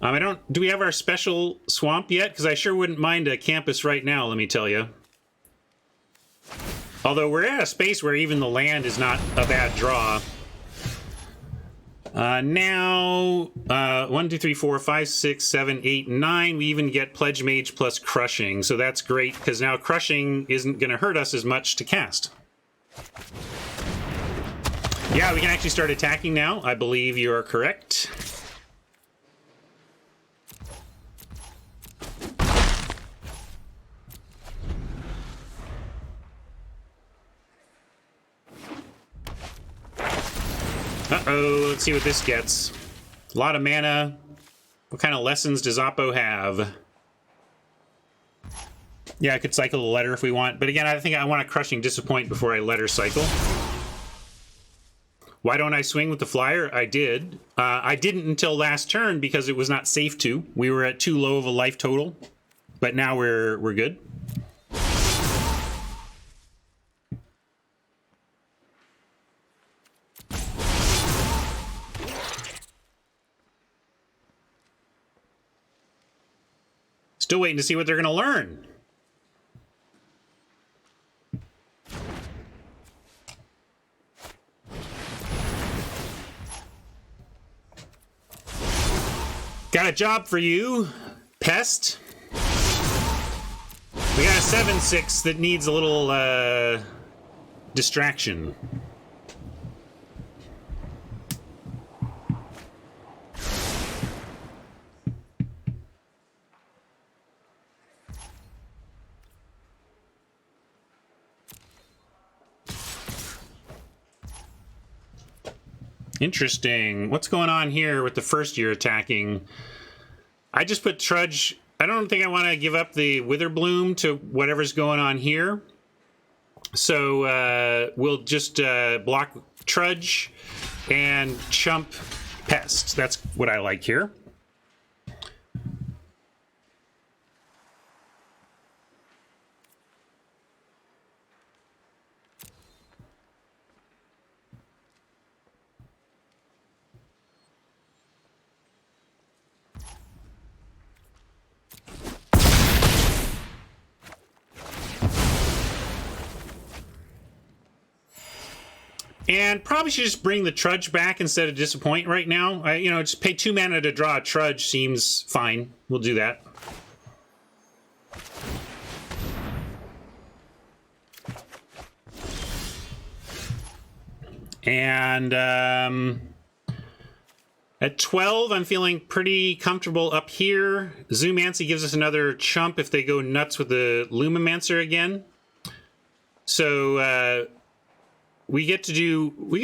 Do we have our special swamp yet? Because I sure wouldn't mind a campus right now, let me tell you. Although we're at a space where even the land is not a bad draw. Now, 1, 2, 3, 4, 5, 6, 7, 8, 9. We even get Pledge Mage plus Crushing. So that's great, because now Crushing isn't going to hurt us as much to cast. Yeah, we can actually start attacking now. I believe you are correct. Uh-oh, let's see what this gets. A lot of mana. What kind of lessons does Oppo have? Yeah, I could cycle the letter if we want. But again, I think I want a Crushing Disappoint before I letter cycle. Why don't I swing with the flyer? I did. I didn't until last turn because it was not safe to. We were at too low of a life total. But now we're good. Still waiting to see what they're going to learn. Got a job for you, Pest. We got a 7/6 that needs a little distraction. Interesting. What's going on here with the first year attacking? I just put Trudge. I don't think I want to give up the Witherbloom to whatever's going on here. So we'll just block Trudge and chump Pest. That's what I like here. And probably should just bring the Trudge back instead of Disappoint right now. Just pay 2 mana to draw a Trudge seems fine. We'll do that. And at 12, I'm feeling pretty comfortable up here. Zoomancy gives us another chump if they go nuts with the Lumimancer again. So we can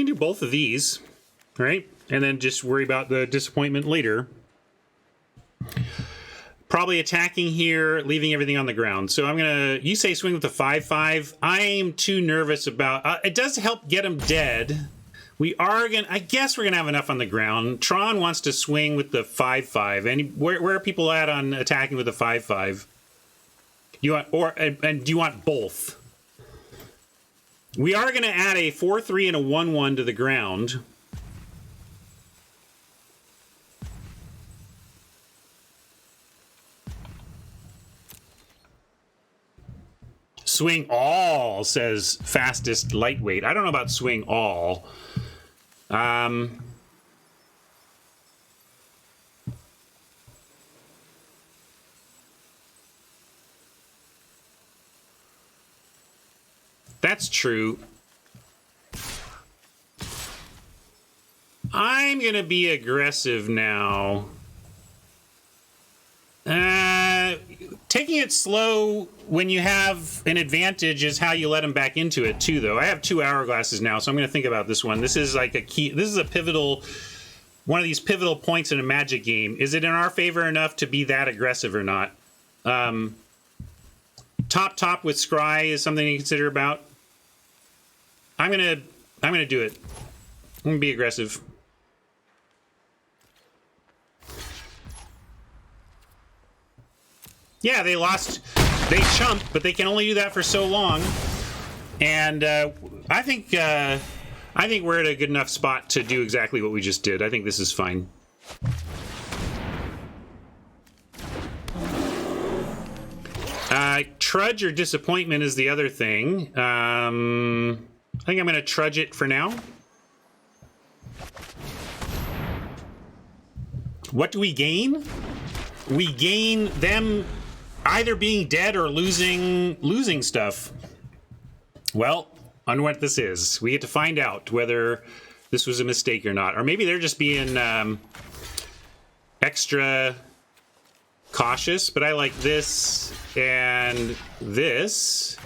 do both of these, right? And then just worry about the disappointment later. Probably attacking here, leaving everything on the ground. So you say swing with the 5/5. I'm too nervous about, it does help get them dead. I guess we're gonna have enough on the ground. Tron wants to swing with the 5/5. And where are people at on attacking with the 5/5? And do you want both? We are going to add a 4/3 and a 1/1 to the ground. Swing all, says Fastest Lightweight. I don't know about swing all. That's true. I'm going to be aggressive now. Taking it slow when you have an advantage is how you let them back into it, too, though. I have 2 hourglasses now, so I'm going to think about this one. This is like a key. This is a pivotal, one of these pivotal points in a Magic game. Is it in our favor enough to be that aggressive or not? Top with Scry is something to consider about. I'm gonna do it. I'm gonna be aggressive. Yeah, they chump, but they can only do that for so long. And I think we're at a good enough spot to do exactly what we just did. I think this is fine. Trudge or Disappointment is the other thing. I think I'm going to Trudge it for now. What do we gain? We gain them either being dead or losing stuff. Well, I wonder what this is. We get to find out whether this was a mistake or not. Or maybe they're just being extra cautious, but I like this and this.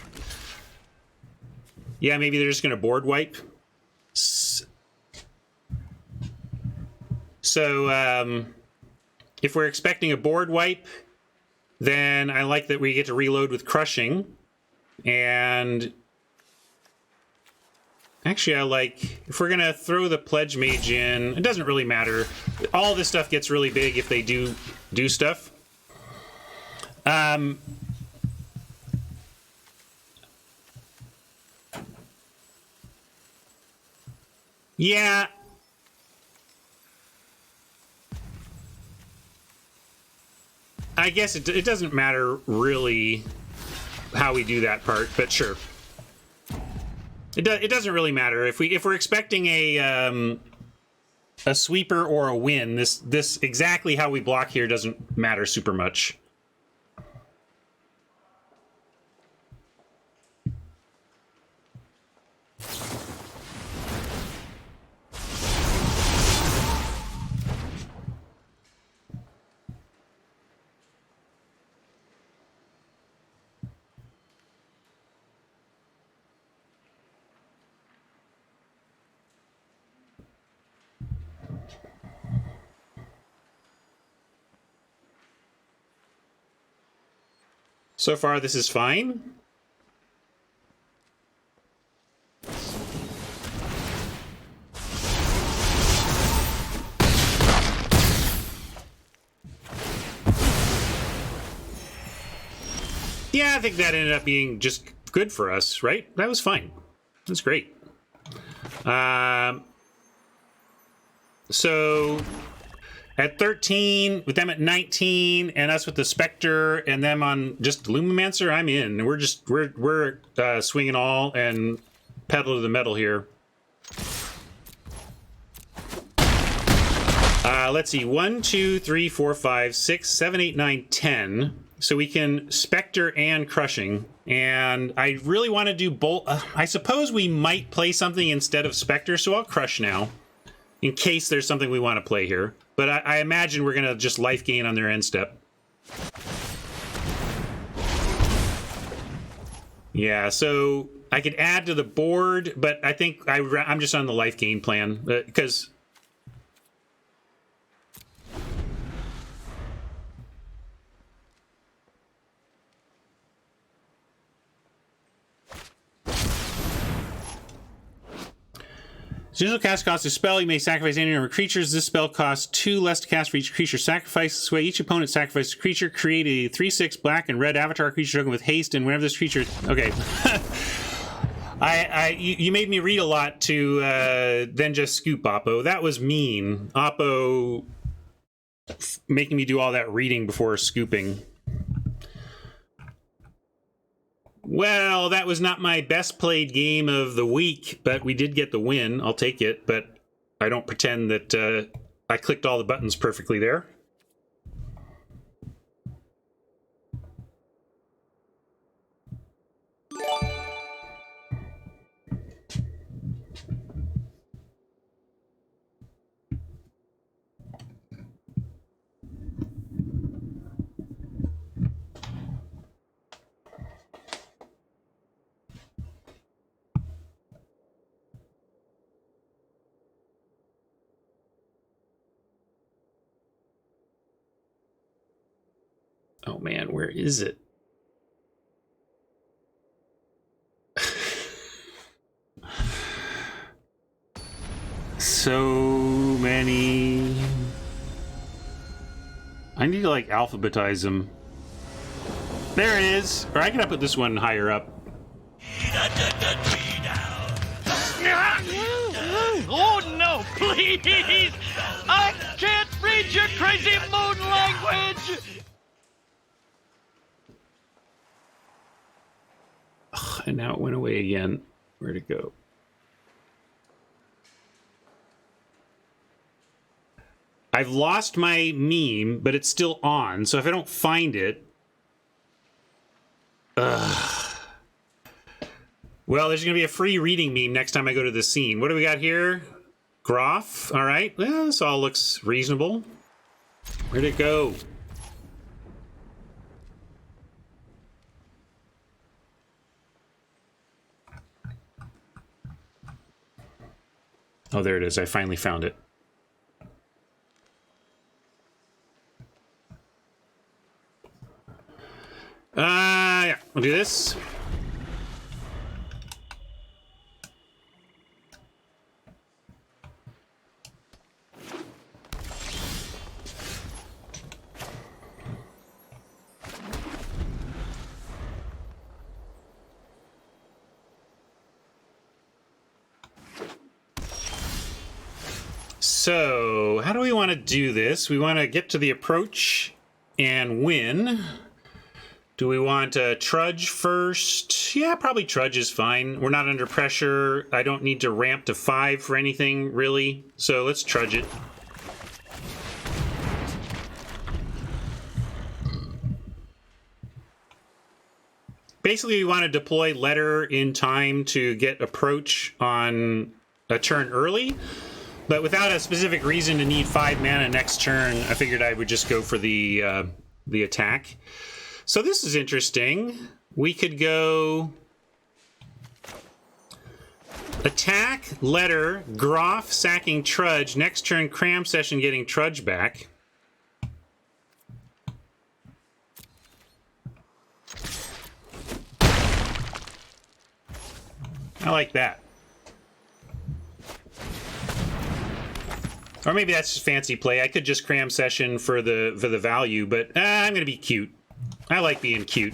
Yeah, maybe they're just going to board wipe. So if we're expecting a board wipe, then I like that we get to reload with Crushing. And actually, I like, if we're going to throw the Pledge Mage in, it doesn't really matter. All this stuff gets really big if they do stuff. Yeah. I guess it doesn't matter really how we do that part, but sure. It doesn't really matter if we're expecting a sweeper or a win. This exactly how we block here doesn't matter super much. So far, this is fine. Yeah, I think that ended up being just good for us, right? That was fine. That's great. So at 13, with them at 19, and us with the Spectre, and them on just Lumimancer, I'm in. We're swinging all and pedal to the metal here. Let's see, 1, 2, 3, 4, 5, 6, 7, 8, 9, 10. So we can Spectre and Crushing. And I really want to do both. I suppose we might play something instead of Spectre, so I'll Crush now, in case there's something we want to play here. But I imagine we're going to just life gain on their end step. Yeah, so I could add to the board, but I think I'm just on the life gain plan, because... Usual cast cost a spell. You may sacrifice any number of creatures. This spell costs 2 less to cast for each creature sacrificed. This way, each opponent sacrifices a creature. Create a 3/6 black and red avatar creature token with haste, and whenever this creature... Okay. You made me read a lot to then just scoop Oppo. That was mean. Oppo making me do all that reading before scooping. Well, that was not my best played game of the week, but we did get the win. I'll take it, but I don't pretend that I clicked all the buttons perfectly there. Oh man, where is it? So many. I need to like alphabetize them. There it is. Or I can put this one higher up. Oh no, please! I can't read your crazy moon language! Ugh, and now it went away again. Where'd it go? I've lost my meme, but it's still on. So if I don't find it... Ugh. Well, there's going to be a free reading meme next time I go to the scene. What do we got here? Groff. All right. Well, this all looks reasonable. Where'd it go? Oh, there it is. I finally found it. Yeah, we'll do this. So, how do we want to do this? We want to get to the approach and win. Do we want to trudge first? Yeah, probably trudge is fine. We're not under pressure. I don't need to ramp to 5 for anything, really. So let's trudge it. Basically, we want to deploy letter in time to get approach on a turn early. But without a specific reason to need 5 mana next turn, I figured I would just go for the attack. So this is interesting. We could go attack, letter, Groff, sacking Trudge. Next turn, Cram Session getting Trudge back. I like that. Or maybe that's just fancy play. I could just Cram Session for the value, but I'm going to be cute. I like being cute.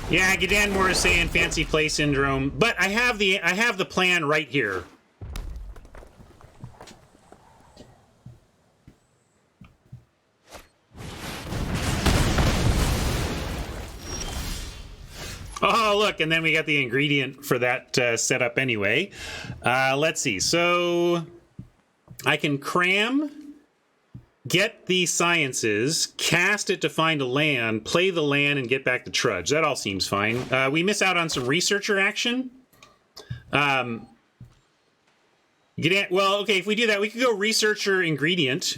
Yeah, Gadan Moore is saying fancy play syndrome, but I have the plan right here. Oh, look, and then we got the ingredient for that setup anyway. Let's see. So I can cram, get the sciences, cast it to find a land, play the land, and get back to Trudge. That all seems fine. We miss out on some researcher action. Well, okay, if we do that, we could go researcher ingredient.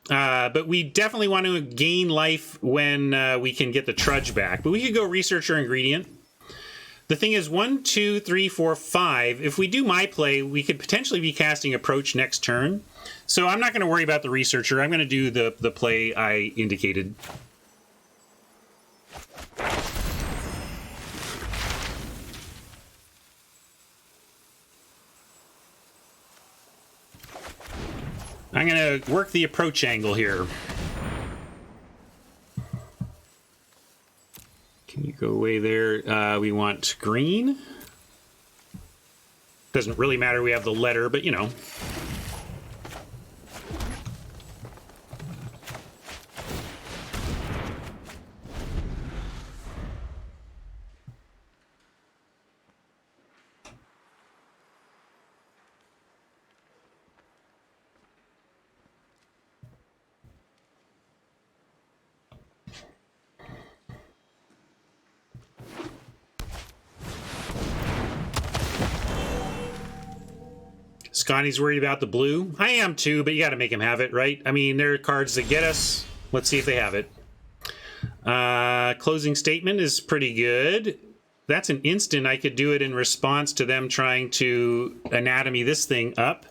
But we definitely want to gain life when we can get the Trudge back. But we could go researcher ingredient. The thing is, 1, 2, 3, 4, 5. If we do my play, we could potentially be casting approach next turn. So I'm not going to worry about the researcher. I'm going to do the play I indicated. I'm going to work the approach angle here. Can you go away there? We want green. Doesn't really matter. We have the letter, but you know. Scotty's worried about the blue. I am too, but you got to make him have it, right? I mean, there are cards that get us. Let's see if they have it. Closing statement is pretty good. That's an instant. I could do it in response to them trying to anatomy this thing up.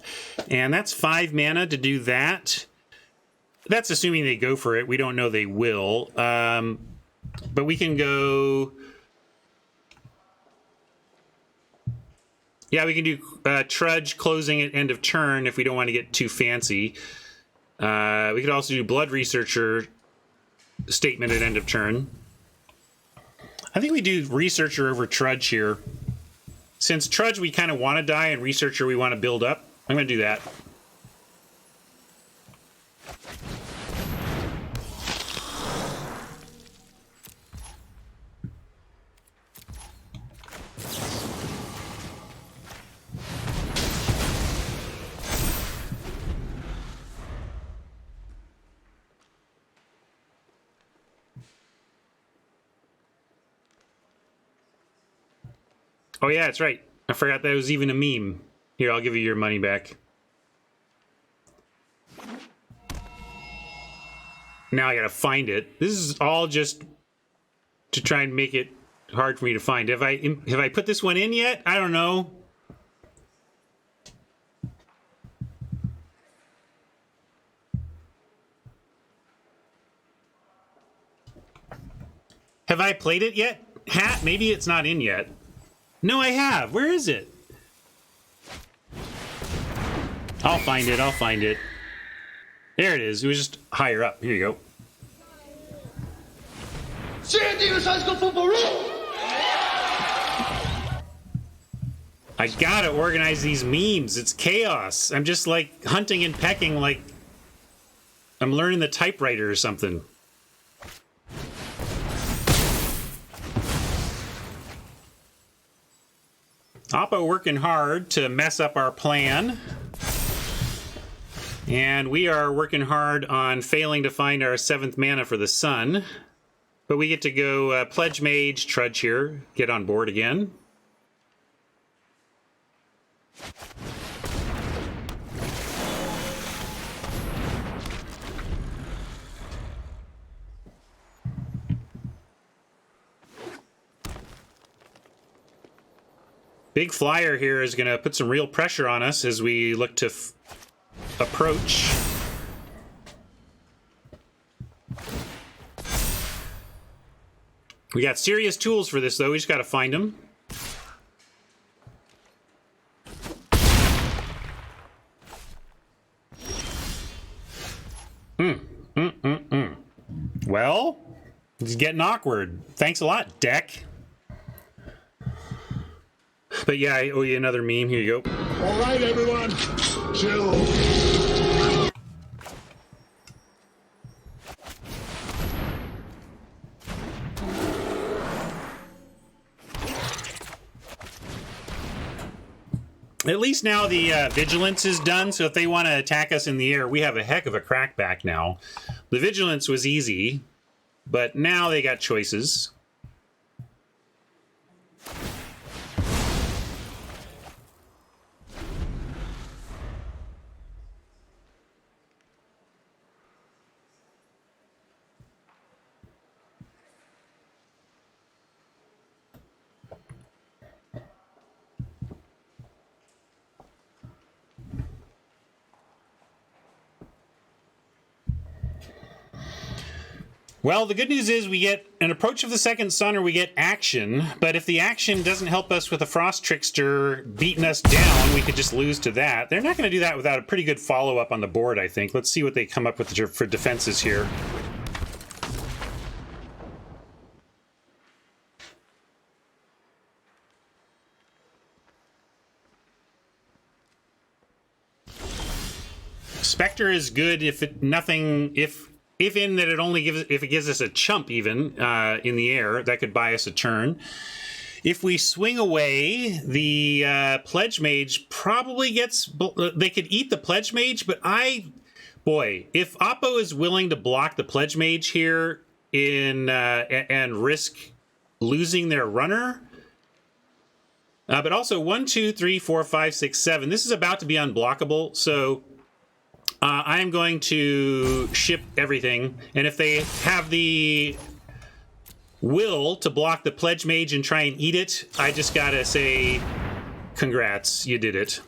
And that's 5 mana to do that. That's assuming they go for it. We don't know they will. But we can go... Yeah, we can do Trudge closing at end of turn if we don't want to get too fancy. We could also do Blood Researcher statement at end of turn. I think we do Researcher over Trudge here. Since Trudge we kind of want to die and Researcher we want to build up, I'm going to do that. Oh yeah, that's right. I forgot that was even a meme. Here, I'll give you your money back. Now I gotta find it. This is all just to try and make it hard for me to find. Have I put this one in yet? I don't know. Have I played it yet? Hat? Maybe it's not in yet. No, I have. Where is it? I'll find it. I'll find it. There it is. It was just higher up. Here you go. I I gotta organize these memes. It's chaos. I'm just like hunting and pecking like I'm learning the typewriter or something. Oppo working hard to mess up our plan. And we are working hard on failing to find our 7th mana for the sun. But we get to go Pledge Mage, Trudge here, get on board again. Big Flyer here is going to put some real pressure on us as we look to approach. We got serious tools for this, though. We just got to find them. Well, it's getting awkward. Thanks a lot, deck. But yeah, I owe you another meme. Here you go. All right, everyone. Chill. At least now the vigilance is done, so if they want to attack us in the air, we have a heck of a crackback now. The vigilance was easy, but now they got choices. Well, the good news is we get an approach of the second sun or we get action, but if the action doesn't help us with a Frost Trickster beating us down, we could just lose to that. They're not going to do that without a pretty good follow-up on the board, I think. Let's see what they come up with for defenses here. Spectre is good if it in that it only gives, if it gives us a chump even in the air, that could buy us a turn. If we swing away, the Pledge Mage probably gets, they could eat the Pledge Mage, but boy, if Oppo is willing to block the Pledge Mage here and risk losing their runner, but also 1, 2, 3, 4, 5, 6, 7, this is about to be unblockable, so I am going to ship everything, and if they have the will to block the Pledge Mage and try and eat it, I just gotta say, congrats, you did it.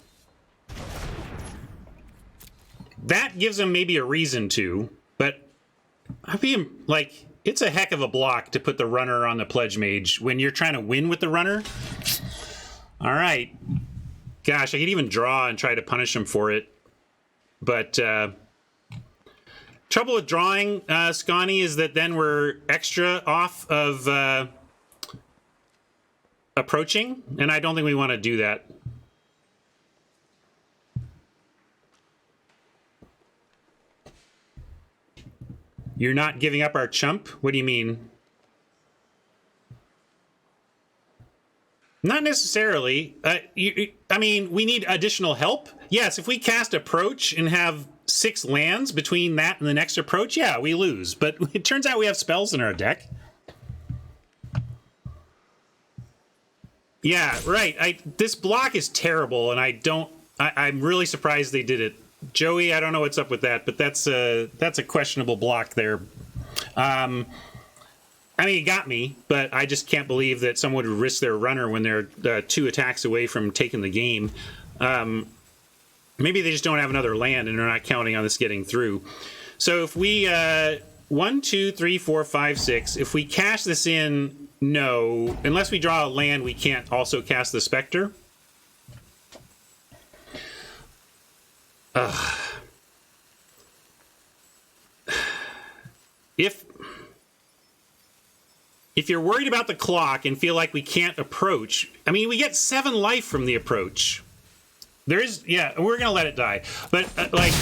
That gives them maybe a reason to, but I mean, like, it's a heck of a block to put the runner on the Pledge Mage when you're trying to win with the runner. All right. Gosh, I could even draw and try to punish him for it. But trouble with drawing, Scotty, is that then we're extra off of approaching, and I don't think we want to do that. You're not giving up our chump? What do you mean? Not necessarily. I mean, we need additional help. Yes, if we cast Approach and have 6 lands between that and the next approach, yeah, we lose. But it turns out we have spells in our deck. Yeah, right. This block is terrible, and I'm really surprised they did it. Joey, I don't know what's up with that, but that's a questionable block there. I mean, it got me, but I just can't believe that someone would risk their runner when they're 2 attacks away from taking the game. Maybe they just don't have another land and they're not counting on this getting through. So if we 1, 2, 3, 4, 5, 6, if we cash this in, no, unless we draw a land, we can't also cast the Spectre. if you're worried about the clock and feel like we can't approach, I mean, we get 7 life from the approach. There is, yeah, we're going to let it die. But, like,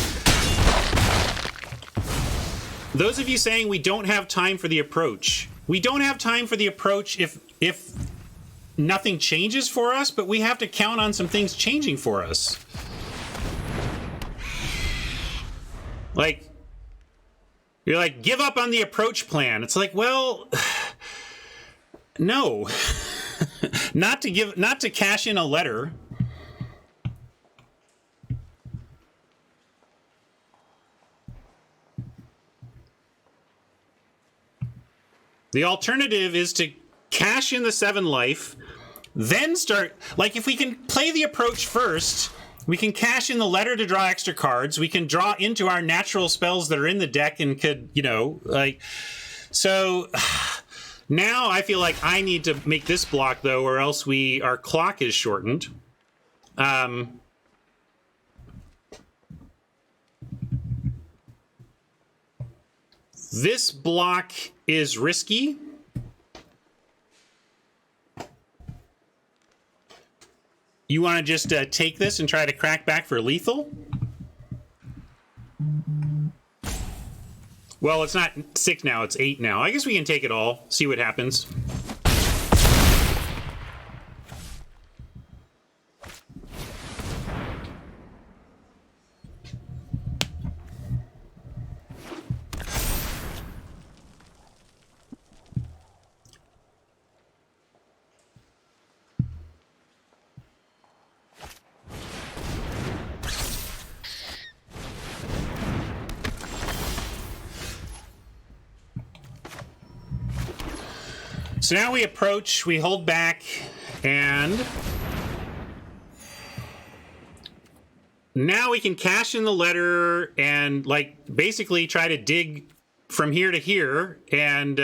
those of you saying we don't have time for the approach, we don't have time for the approach if nothing changes for us, but we have to count on some things changing for us. Like, you're like, give up on the approach plan. It's like, well, no. not to cash in a letter. The alternative is to cash in the 7 life, then start, like, if we can play the approach first, we can cash in the letter to draw extra cards. We can draw into our natural spells that are in the deck and could, you know, like, so now I feel like I need to make this block, though, or else our clock is shortened. This block is risky. You want to just take this and try to crack back for lethal? Well, it's not 6 now, it's 8 now. I guess we can take it all, see what happens. So now we approach, we hold back, and now we can cash in the letter and, like, basically try to dig from here to here and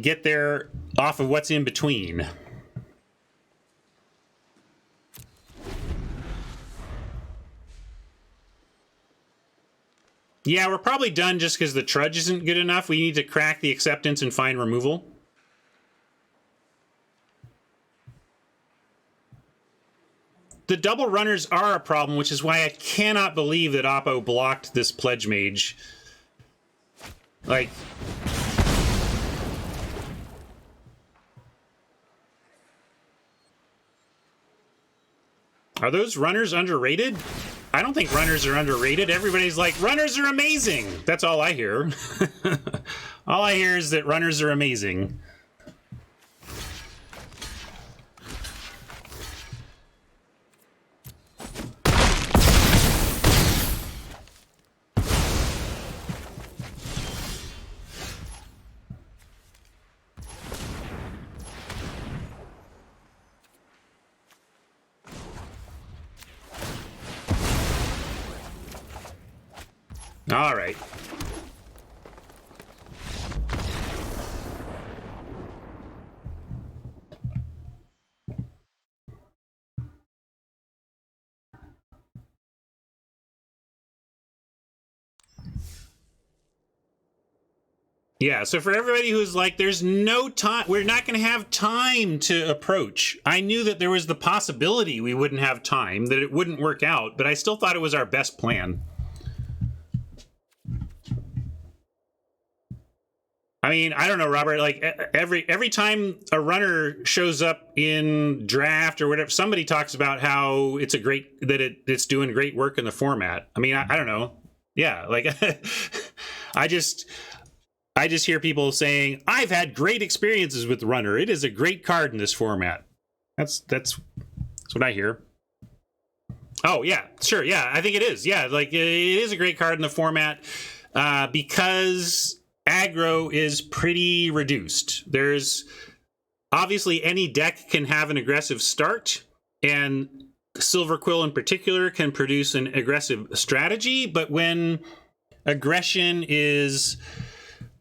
get there off of what's in between. Yeah, we're probably done just because the trudge isn't good enough. We need to crack the acceptance and find removal. The double runners are a problem, which is why I cannot believe that Oppo blocked this Pledge Mage. Like, are those runners underrated? I don't think runners are underrated. Everybody's like, runners are amazing. That's all I hear. All I hear is that runners are amazing. All right. Yeah, so for everybody who's like, there's no time, we're not going to have time to approach. I knew that there was the possibility we wouldn't have time, that it wouldn't work out, but I still thought it was our best plan. I mean, I don't know, Robert, like every time a runner shows up in draft or whatever, somebody talks about how it's it's doing great work in the format. I mean, I don't know. Yeah, like I just hear people saying, I've had great experiences with runner. It is a great card in this format. That's what I hear. Oh, yeah, sure. Yeah, I think it is. Yeah, like it is a great card in the format because aggro is pretty reduced. There's obviously any deck can have an aggressive start, and Silver Quill in particular can produce an aggressive strategy, but when aggression is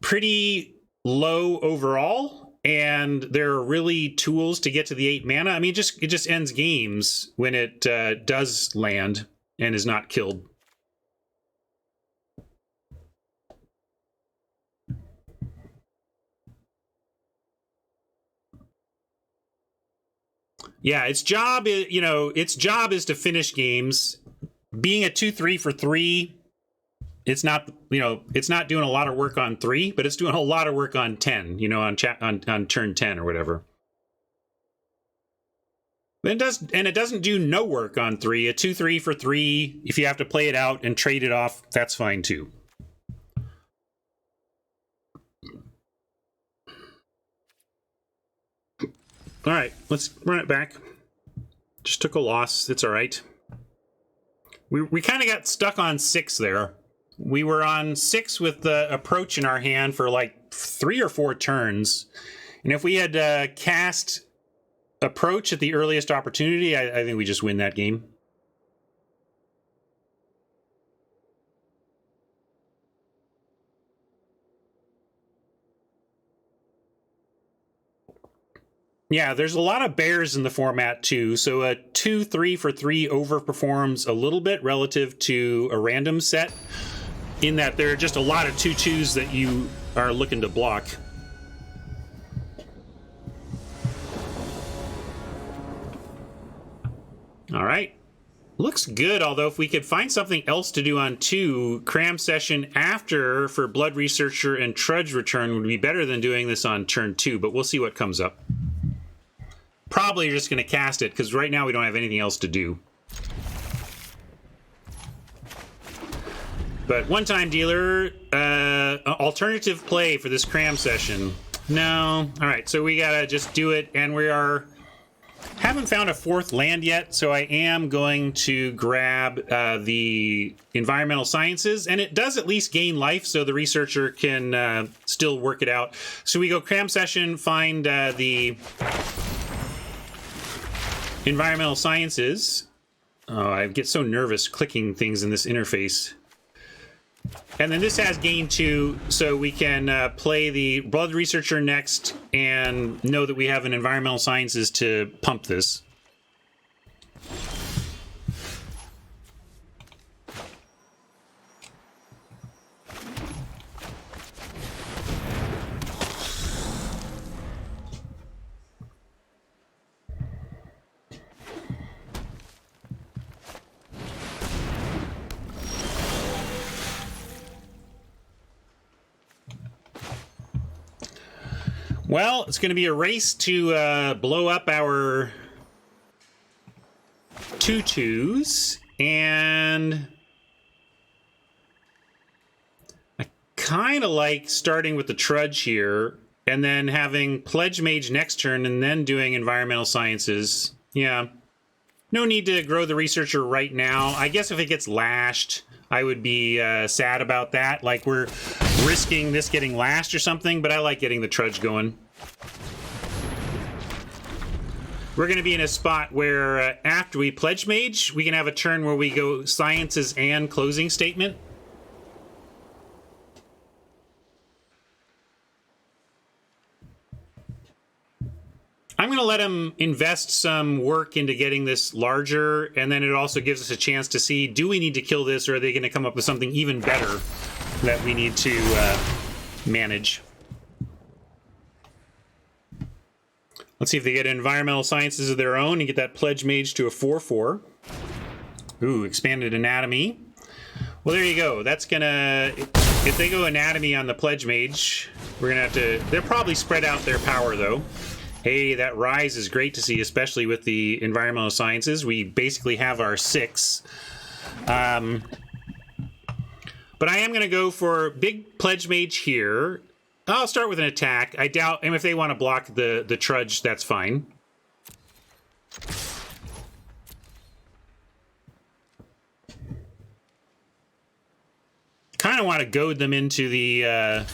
pretty low overall and there are really tools to get to the 8 mana, I mean, it just ends games when it does land and is not killed. Yeah, its job is, its job is to finish games. Being a 2-3 for 3, it's not, it's not doing a lot of work on 3, but it's doing a lot of work on 10, on turn 10 or whatever. But it doesn't do no work on 3. A 2-3 for 3, if you have to play it out and trade it off, that's fine too. All right, let's run it back. Just took a loss. It's all right. We kind of got stuck on 6 there. We were on 6 with the approach in our hand for like 3 or 4 turns. And if we had cast approach at the earliest opportunity, I think we just win that game. Yeah, there's a lot of bears in the format too, so a 2-3 for 3 overperforms a little bit relative to a random set, in that there are just a lot of 2-2s that you are looking to block. All right. Looks good, although if we could find something else to do on 2, Cram Session after for Blood Researcher and Trudge Return would be better than doing this on turn 2, but we'll see what comes up. Probably you're just going to cast it, because right now we don't have anything else to do. But one-time dealer, alternative play for this Cram Session. No. All right, so we got to just do it, and we haven't found a 4th land yet, so I am going to grab the Environmental Sciences, and it does at least gain life, so the researcher can still work it out. So we go Cram Session, find the Environmental Sciences. Oh, I get so nervous clicking things in this interface. And then this has gain 2, so we can play the Blood Researcher next and know that we have an Environmental Sciences to pump this. Well, it's going to be a race to blow up our 2-2s, and I kind of like starting with the Trudge here, and then having Pledge Mage next turn, and then doing Environmental Sciences. Yeah. No need to grow the Researcher right now. I guess if it gets lashed, I would be sad about that. Like, we're risking this getting lashed or something, but I like getting the Trudge going. We're going to be in a spot where after we Pledge Mage, we can have a turn where we go Sciences and Closing Statement. I'm going to let him invest some work into getting this larger, and then it also gives us a chance to see, do we need to kill this, or are they going to come up with something even better that we need to manage? Let's see if they get Environmental Sciences of their own and get that Pledge Mage to a 4-4. Ooh, Expanded Anatomy. Well, there you go. That's going to... If they go Anatomy on the Pledge Mage, we're going to have to... They'll probably spread out their power, though. Hey, that Rise is great to see, especially with the Environmental Sciences. We basically have our 6. But I am going to go for big Pledge Mage here. I'll start with an attack. I doubt, and if they want to block the Trudge, that's fine. Kind of want to goad them into the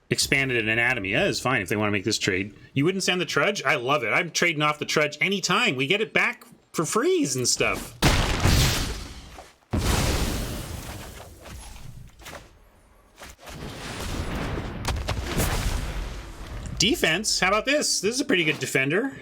Expanded Anatomy. That is fine if they want to make this trade. You wouldn't send the Trudge? I love it. I'm trading off the Trudge anytime. We get it back for freeze and stuff. Defense? How about this? This is a pretty good defender.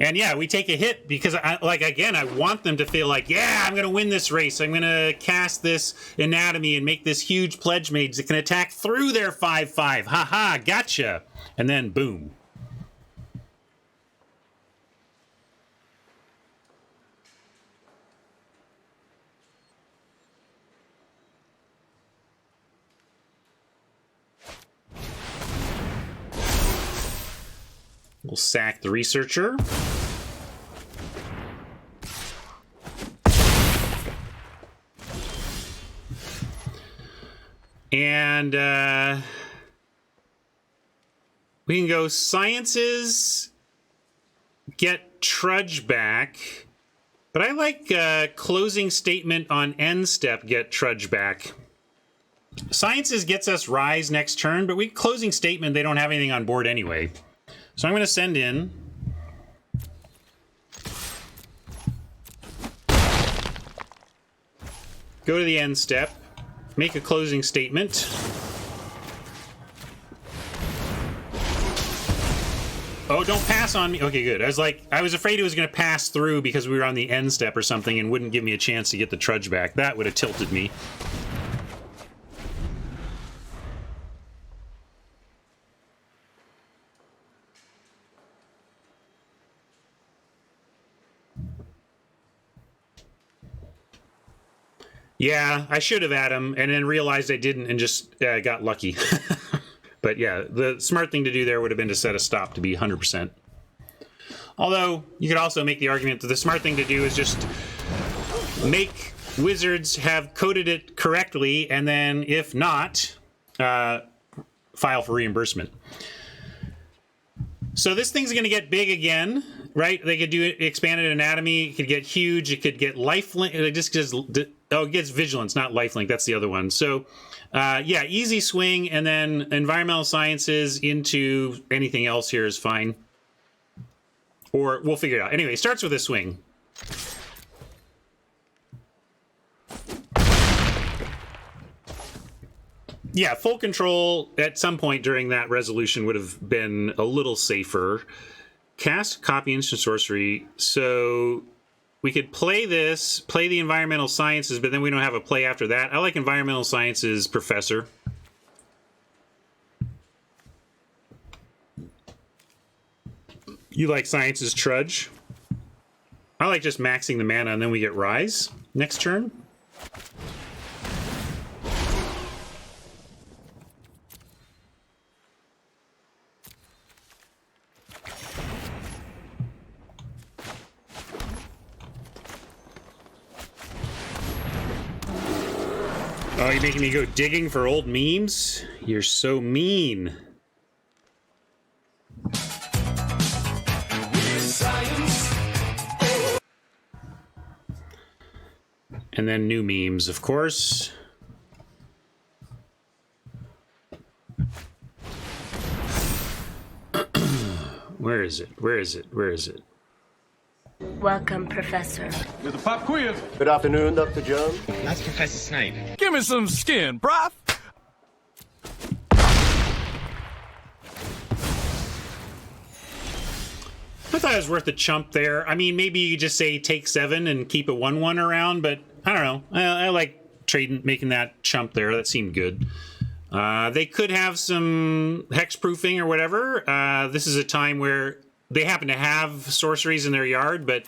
And yeah, we take a hit because, I want them to feel like, yeah, I'm going to win this race. I'm going to cast this anatomy and make this huge pledge mage that can attack through their 5/5. Haha, gotcha. And then boom. We'll sack the researcher. And we can go sciences, get trudge back. But I like closing statement on end step, get trudge back. Sciences gets us rise next turn, but closing statement, they don't have anything on board anyway. So I'm going to send in. Go to the end step. Make a closing statement. Oh, don't pass on me. Okay, good. I was afraid it was going to pass through because we were on the end step or something and wouldn't give me a chance to get the trudge back. That would have tilted me. Yeah, I should have had him and then realized I didn't and just got lucky. But yeah, the smart thing to do there would have been to set a stop to be 100%. Although, you could also make the argument that the smart thing to do is just make wizards have coded it correctly, and then, if not, file for reimbursement. So this thing's going to get big again, right? They could do expanded anatomy. It could get huge. It could get lifelink. It gets vigilance, not lifelink. That's the other one. So, yeah, easy swing, and then environmental sciences into anything else here is fine. Or we'll figure it out. Anyway, starts with a swing. Yeah, full control at some point during that resolution would have been a little safer. Cast, copy, instant sorcery. So we could play this, play the environmental sciences, but then we don't have a play after that. I like environmental sciences professor. You like sciences trudge? I like just maxing the mana and then we get rise next turn. Oh, you're making me go digging for old memes? You're so mean. And then new memes, of course. Where is it? Where is it? Where is it? Welcome, Professor. You're the pop quiz. Good afternoon, Dr. Jones. That's Professor Snape. Give me some skin, bruv. I thought it was worth a chump there. I mean, maybe you just say take 7 and keep a 1/1 around, but I don't know. I like making that chump there. That seemed good. They could have some hexproofing or whatever. This is a time where they happen to have sorceries in their yard, but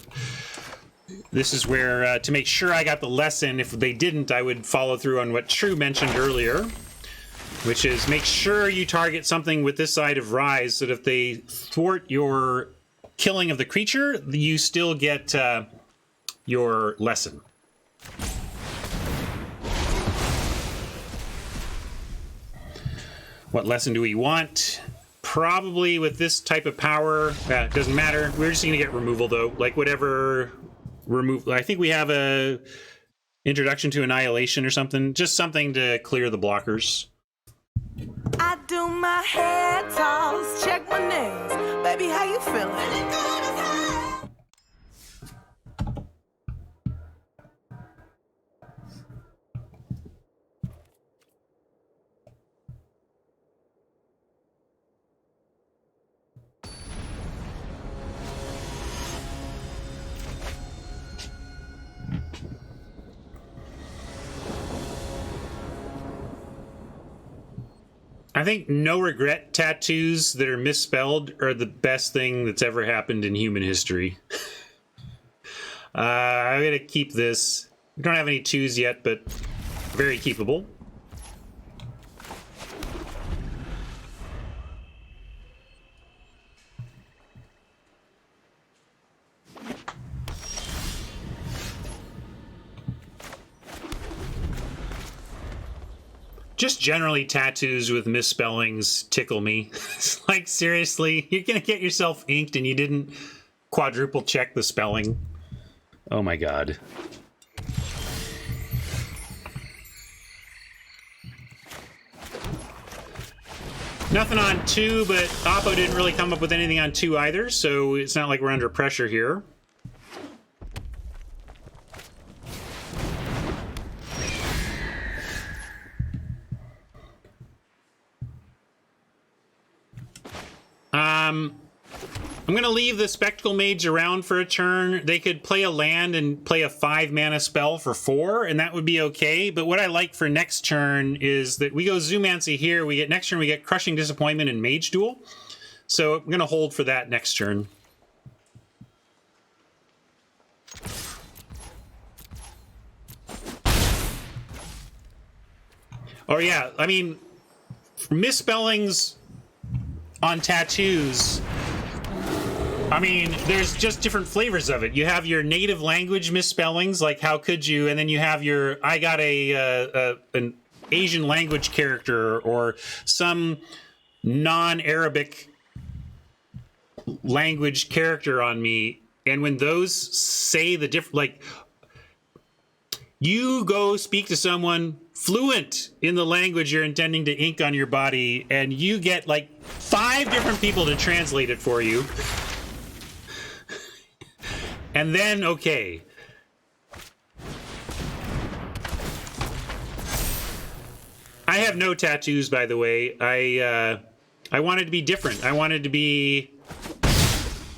this is where, to make sure I got the lesson, if they didn't, I would follow through on what True mentioned earlier, which is make sure you target something with this side of Rise so that if they thwart your killing of the creature, you still get your lesson. What lesson do we want? Probably with this type of power, doesn't matter. We're just gonna get removal though, like whatever remove. I think we have a introduction to annihilation or something, just something to clear the blockers. I do my hair toss, check my nails. Baby, how you feeling? I think no regret tattoos that are misspelled are the best thing that's ever happened in human history. I'm gonna keep this. We don't have any 2s yet, but very keepable. Just generally, tattoos with misspellings tickle me. It's like, seriously, you're gonna get yourself inked and you didn't quadruple check the spelling. Oh my god. Nothing on 2, but Oppo didn't really come up with anything on 2 either, so it's not like we're under pressure here. I'm going to leave the Spectacle Mage around for a turn. They could play a land and play a 5-mana spell for 4, and that would be okay. But what I like for next turn is that we go Zoomancy here. Next turn we get Crushing Disappointment and Mage Duel. So I'm going to hold for that next turn. Oh yeah, I mean, misspellings on tattoos, I mean, there's just different flavors of it. You have your native language misspellings, like how could you, and then you have your, I got an Asian language character or some non-Arabic language character on me, and when those say the different, like, you go speak to someone fluent in the language you're intending to ink on your body, and you get like 5 different people to translate it for you. And then, okay. I have no tattoos, by the way. I wanted to be different. I wanted to be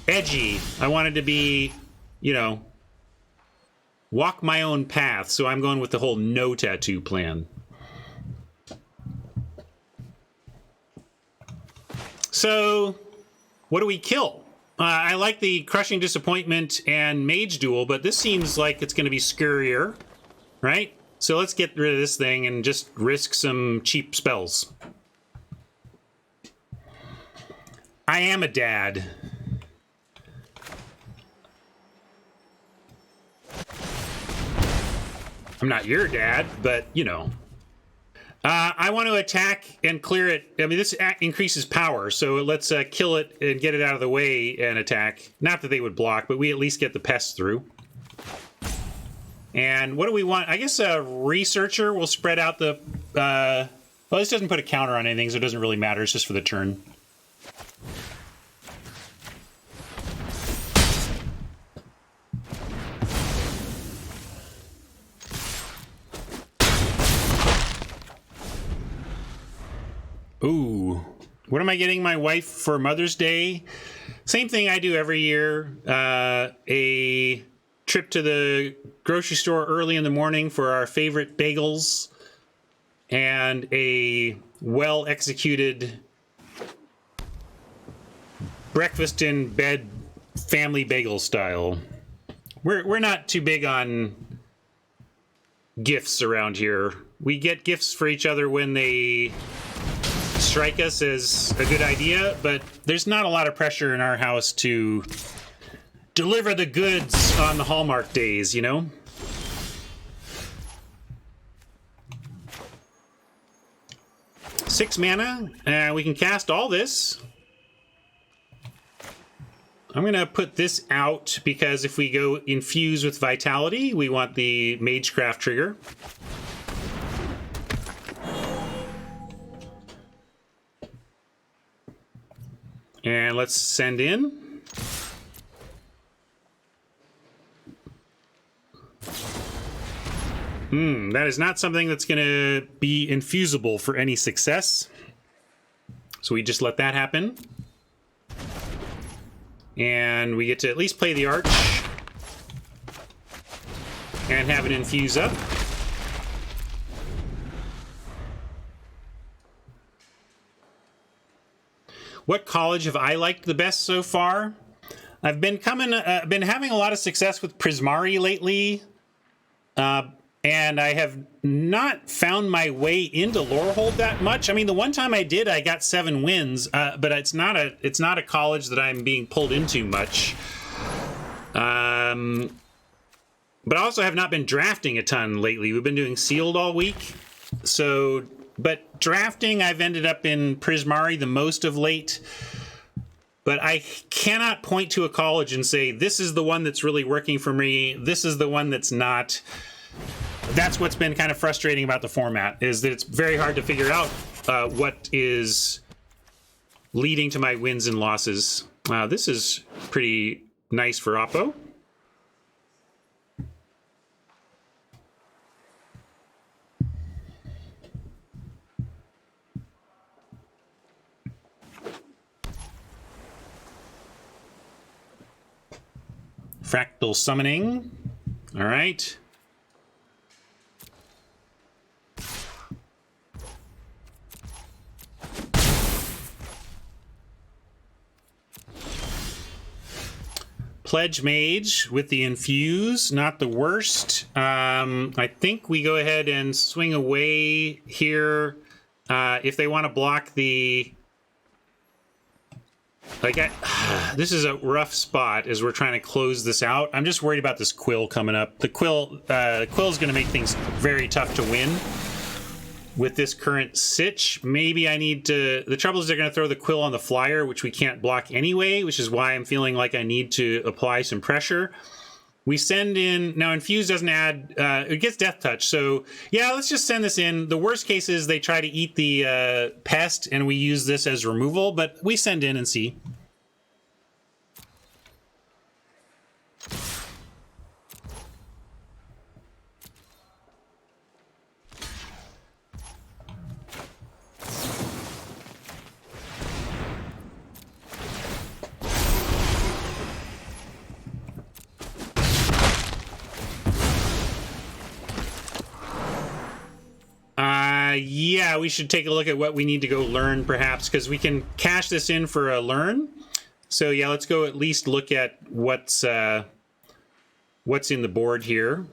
edgy. I wanted to be, you know, walk my own path. So I'm going with the whole no tattoo plan. So, what do we kill? I like the Crushing Disappointment and Mage Duel, but this seems like it's going to be scurrier, right? So let's get rid of this thing and just risk some cheap spells. I am a dad. I'm not your dad, but, you know. I want to attack and clear it. I mean, this increases power, so let's kill it and get it out of the way and attack. Not that they would block, but we at least get the pests through. And what do we want? I guess a Researcher will spread out the... well, this doesn't put a counter on anything, so it doesn't really matter. It's just for the turn. Ooh, what am I getting my wife for Mother's Day? Same thing I do every year. A trip to the grocery store early in the morning for our favorite bagels, and a well-executed breakfast in bed family bagel style. We're not too big on gifts around here. We get gifts for each other when they strike us as a good idea, but there's not a lot of pressure in our house to deliver the goods on the Hallmark days, you know? Six mana, we can cast all this. I'm gonna put this out because if we go infuse with Vitality, we want the Magecraft trigger. And let's send in. That is not something that's going to be infusible for any success. So we just let that happen. And we get to at least play the Arch. And have it infuse up. What college have I liked the best so far? I've been having a lot of success with Prismari lately, and I have not found my way into Lorehold that much. I mean, the one time I did, I got 7 wins, but it's not a college that I'm being pulled into much. But I also have not been drafting a ton lately. We've been doing sealed all week, but drafting, I've ended up in Prismari the most of late. But I cannot point to a college and say, this is the one that's really working for me, this is the one that's not. That's what's been kind of frustrating about the format, is that it's very hard to figure out what is leading to my wins and losses. This is pretty nice for Oppo. Fractal summoning. All right. Pledge Mage with the Infuse, not the worst. I think we go ahead and swing away here. If they want to block the... this is a rough spot as we're trying to close this out. I'm just worried about this Quill coming up. The Quill's going to make things very tough to win with this current sitch. Maybe I need to... The trouble is they're going to throw the Quill on the flyer, which we can't block anyway, which is why I'm feeling like I need to apply some pressure. We send in... Now, Infuse doesn't add... it gets Death Touch, so yeah, let's just send this in. The worst case is they try to eat the Pest, and we use this as removal, but we send in and see. Yeah, we should take a look at what we need to go learn, perhaps, because we can cash this in for a learn. So yeah, let's go at least look at what's in the board here.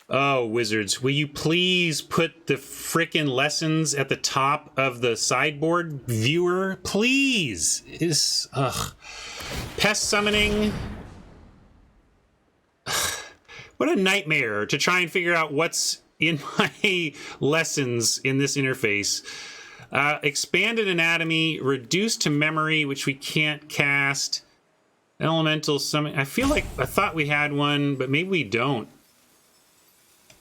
Oh, Wizards, will you please put the frickin' lessons at the top of the sideboard viewer? Please! Pest summoning. What a nightmare to try and figure out what's in my lessons in this interface. Expanded anatomy, reduced to memory, which we can't cast. Elemental summon. I feel like I thought we had one, but maybe we don't.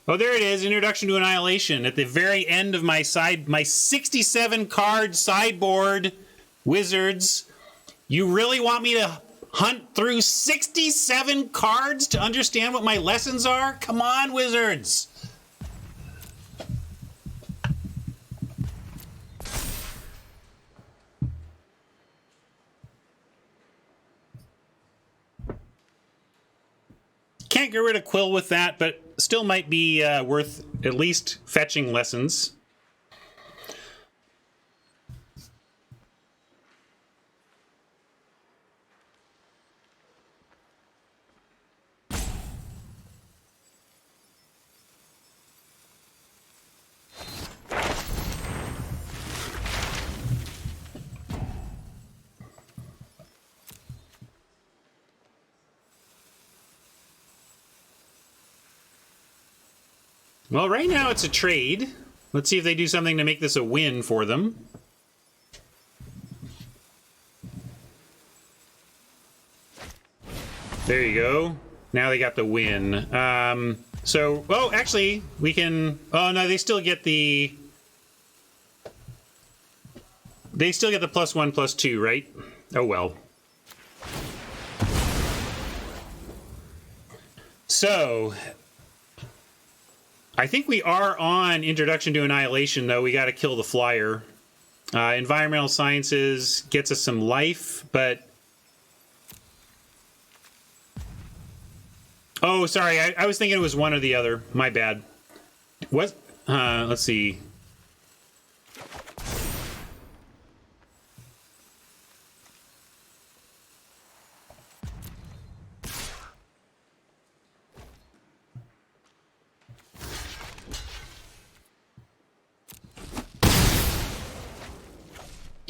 Oh, there it is. Introduction to Annihilation at the very end of my 67 card sideboard. Wizards, you really want me to hunt through 67 cards to understand what my lessons are? Come on, Wizards. Can't get rid of Quill with that, but still might be worth at least fetching lessons. Well, right now it's a trade. Let's see if they do something to make this a win for them. There you go. Now they got the win. So, well, actually, we can... Oh, no, they still get the... They still get the +1/+2, right? Oh, well. So... I think we are on Introduction to Annihilation, though. We got to kill the flyer. Environmental Sciences gets us some life, but... Oh, sorry. I was thinking it was one or the other. My bad. What? Let's see.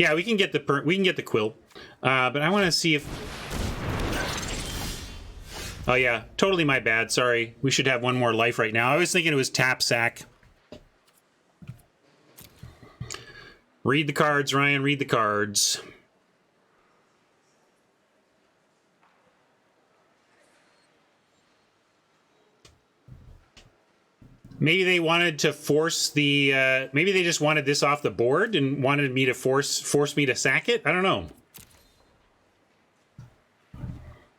Yeah, we can get the quill. But I want to see if... Oh yeah, totally my bad. Sorry. We should have one more life right now. I was thinking it was tap sack. Read the cards, Ryan. Read the cards. Maybe they wanted to force the... maybe they just wanted this off the board and wanted me to force me to sack it? I don't know.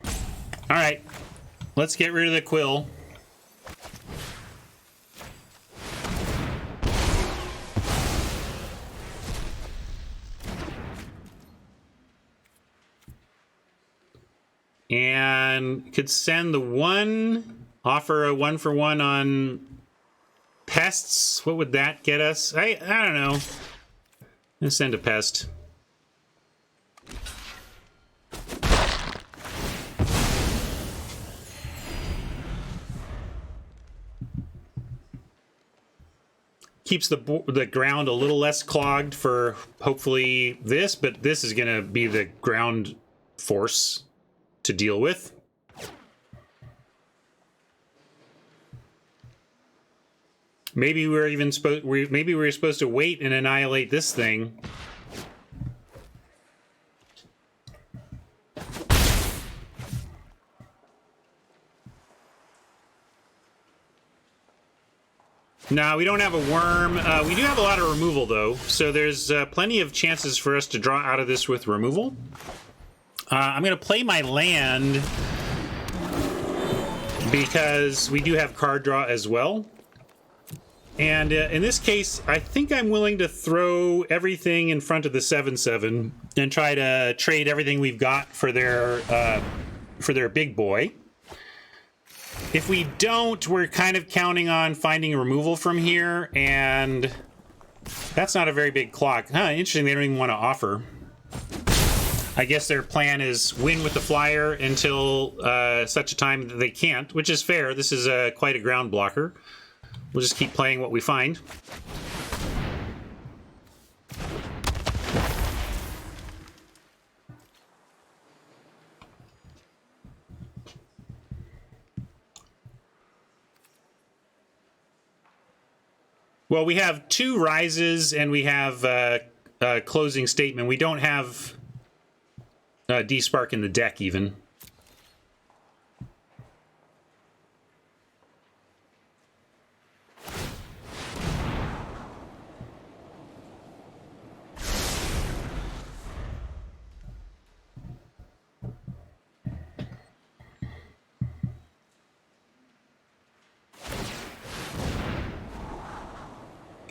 All right. Let's get rid of the quill. And could send the one, offer a 1-for-1 on pests. What would that get us? I don't know. Let's send a pest. Keeps the ground a little less clogged for hopefully this, but this is going to be the ground force to deal with. Maybe we're even supposed maybe we're supposed to wait and annihilate this thing. No, we don't have a worm. We do have a lot of removal, though, so there's plenty of chances for us to draw out of this with removal. I'm going to play my land because we do have card draw as well. And in this case, I think I'm willing to throw everything in front of the 7/7 and try to trade everything we've got for their big boy. If we don't, we're kind of counting on finding removal from here, and that's not a very big clock. Huh, interesting, they don't even want to offer. I guess their plan is win with the flyer until such a time that they can't, which is fair. This is quite a ground blocker. We'll just keep playing what we find. Well, we have 2 rises and we have a closing statement. We don't have D-Spark in the deck even.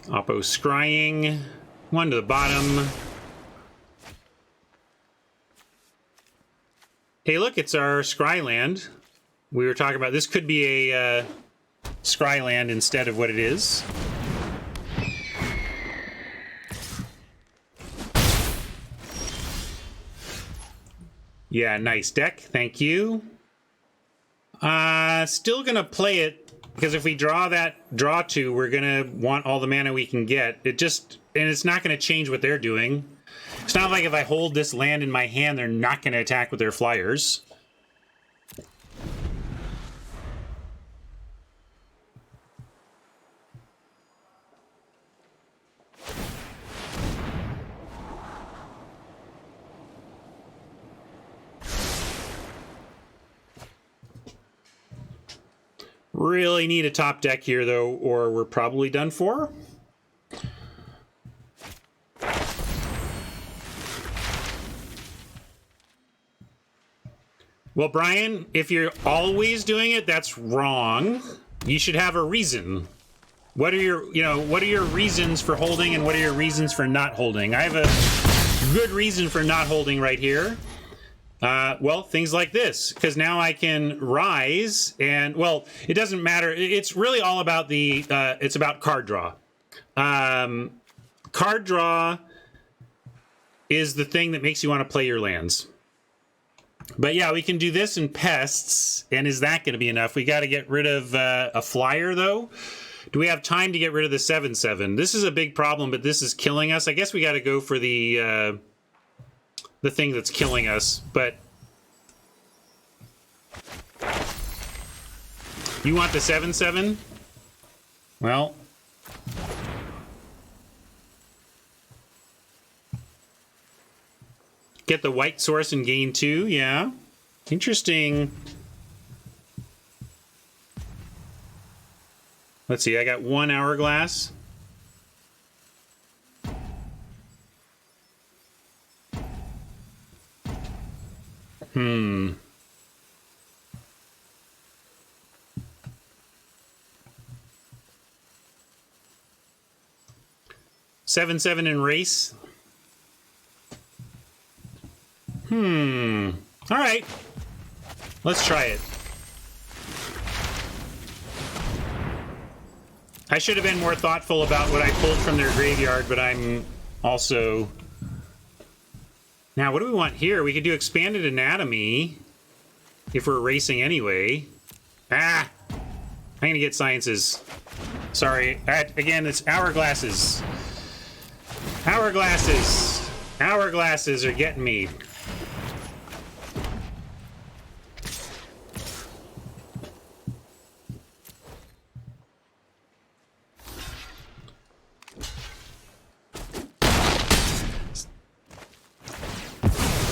Oppo scrying, 1 to the bottom. Hey, look, it's our scry land. We were talking about this could be a scry land instead of what it is. Yeah, nice deck. Thank you. Still gonna play it. Because if we draw that draw 2, we're gonna want all the mana we can get. And it's not gonna change what they're doing. It's not like if I hold this land in my hand, they're not gonna attack with their flyers. Really need a top deck here, though, or we're probably done for. Well, Brian, if you're always doing it, that's wrong. You should have a reason. What are your reasons for holding and what are your reasons for not holding? I have a good reason for not holding right here. Well, things like this, because now I can rise and, well, it doesn't matter. It's really all about it's about card draw. Card draw is the thing that makes you want to play your lands. But yeah, we can do this in pests, and is that going to be enough? We got to get rid of a flyer, though. Do we have time to get rid of the 7/7? This is a big problem, but this is killing us. I guess we got to go for the thing that's killing us, but you want the 7/7? Well, get the white source and gain 2, yeah. Interesting. Let's see, I got 1 hourglass. Hmm. Seven in race. All right. Let's try it. I should have been more thoughtful about what I pulled from their graveyard, but I'm also... Now, what do we want here? We could do expanded anatomy if we're racing anyway. Ah! I'm gonna get sciences. Sorry. Again, it's hourglasses. Hourglasses. Hourglasses are getting me.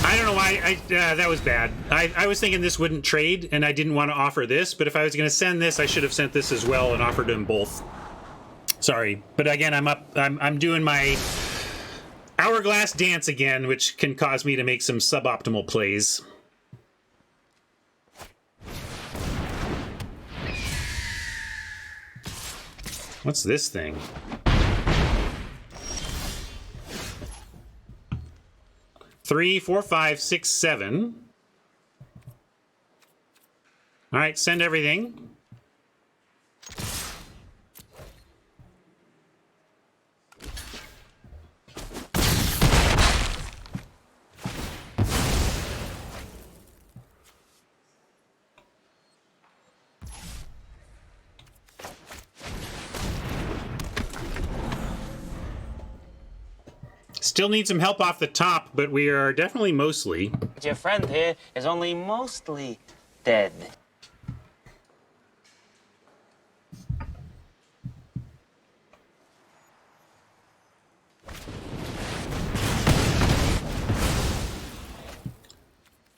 I don't know why that was bad. I was thinking this wouldn't trade, and I didn't want to offer this, but if I was going to send this, I should have sent this as well and offered them both. Sorry, but again, I'm doing my hourglass dance again, which can cause me to make some suboptimal plays. What's this thing? Three, 4, 5, 6, 7. All right, send everything. Still need some help off the top, but we are definitely mostly. Your friend here is only mostly dead.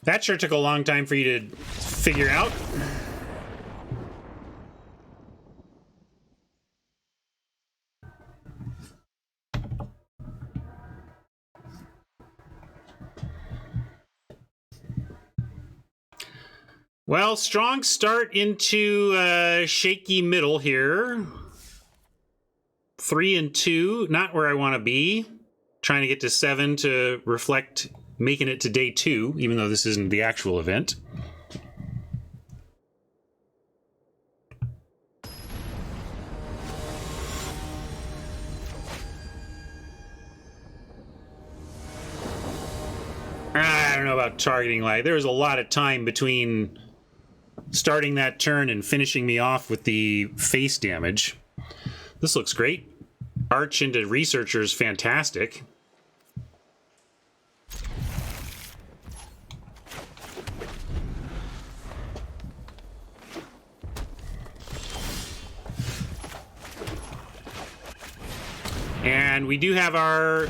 That sure took a long time for you to figure out. Well, strong start into shaky middle here. 3 and 2, not where I want to be. Trying to get to 7 to reflect making it to day 2, even though this isn't the actual event. I don't know about targeting light. There was a lot of time between starting that turn and finishing me off with the face damage. This looks great. Arch into Researcher is fantastic. And we do have our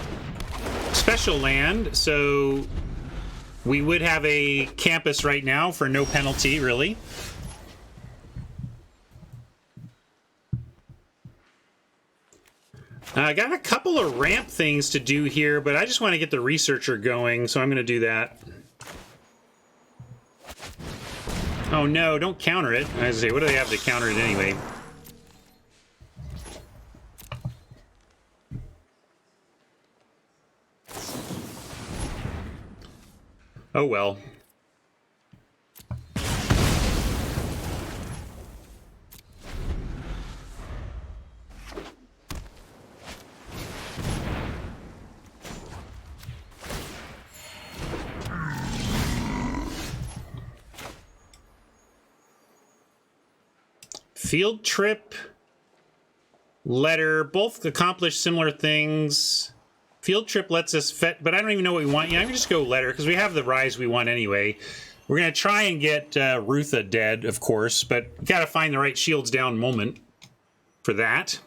special land, so we would have a campus right now for no penalty, really. I got a couple of ramp things to do here, but I just want to get the Researcher going, so I'm going to do that. Oh no, don't counter it. I was gonna say, what do they have to counter it anyway? Oh well. Field trip. Letter, both accomplish similar things. Field trip lets us fet, but I don't even know what we want. Yeah, I'm gonna just go letter because we have the rise we want anyway. We're gonna try and get Rutha dead, of course, but gotta find the right shields down moment for that.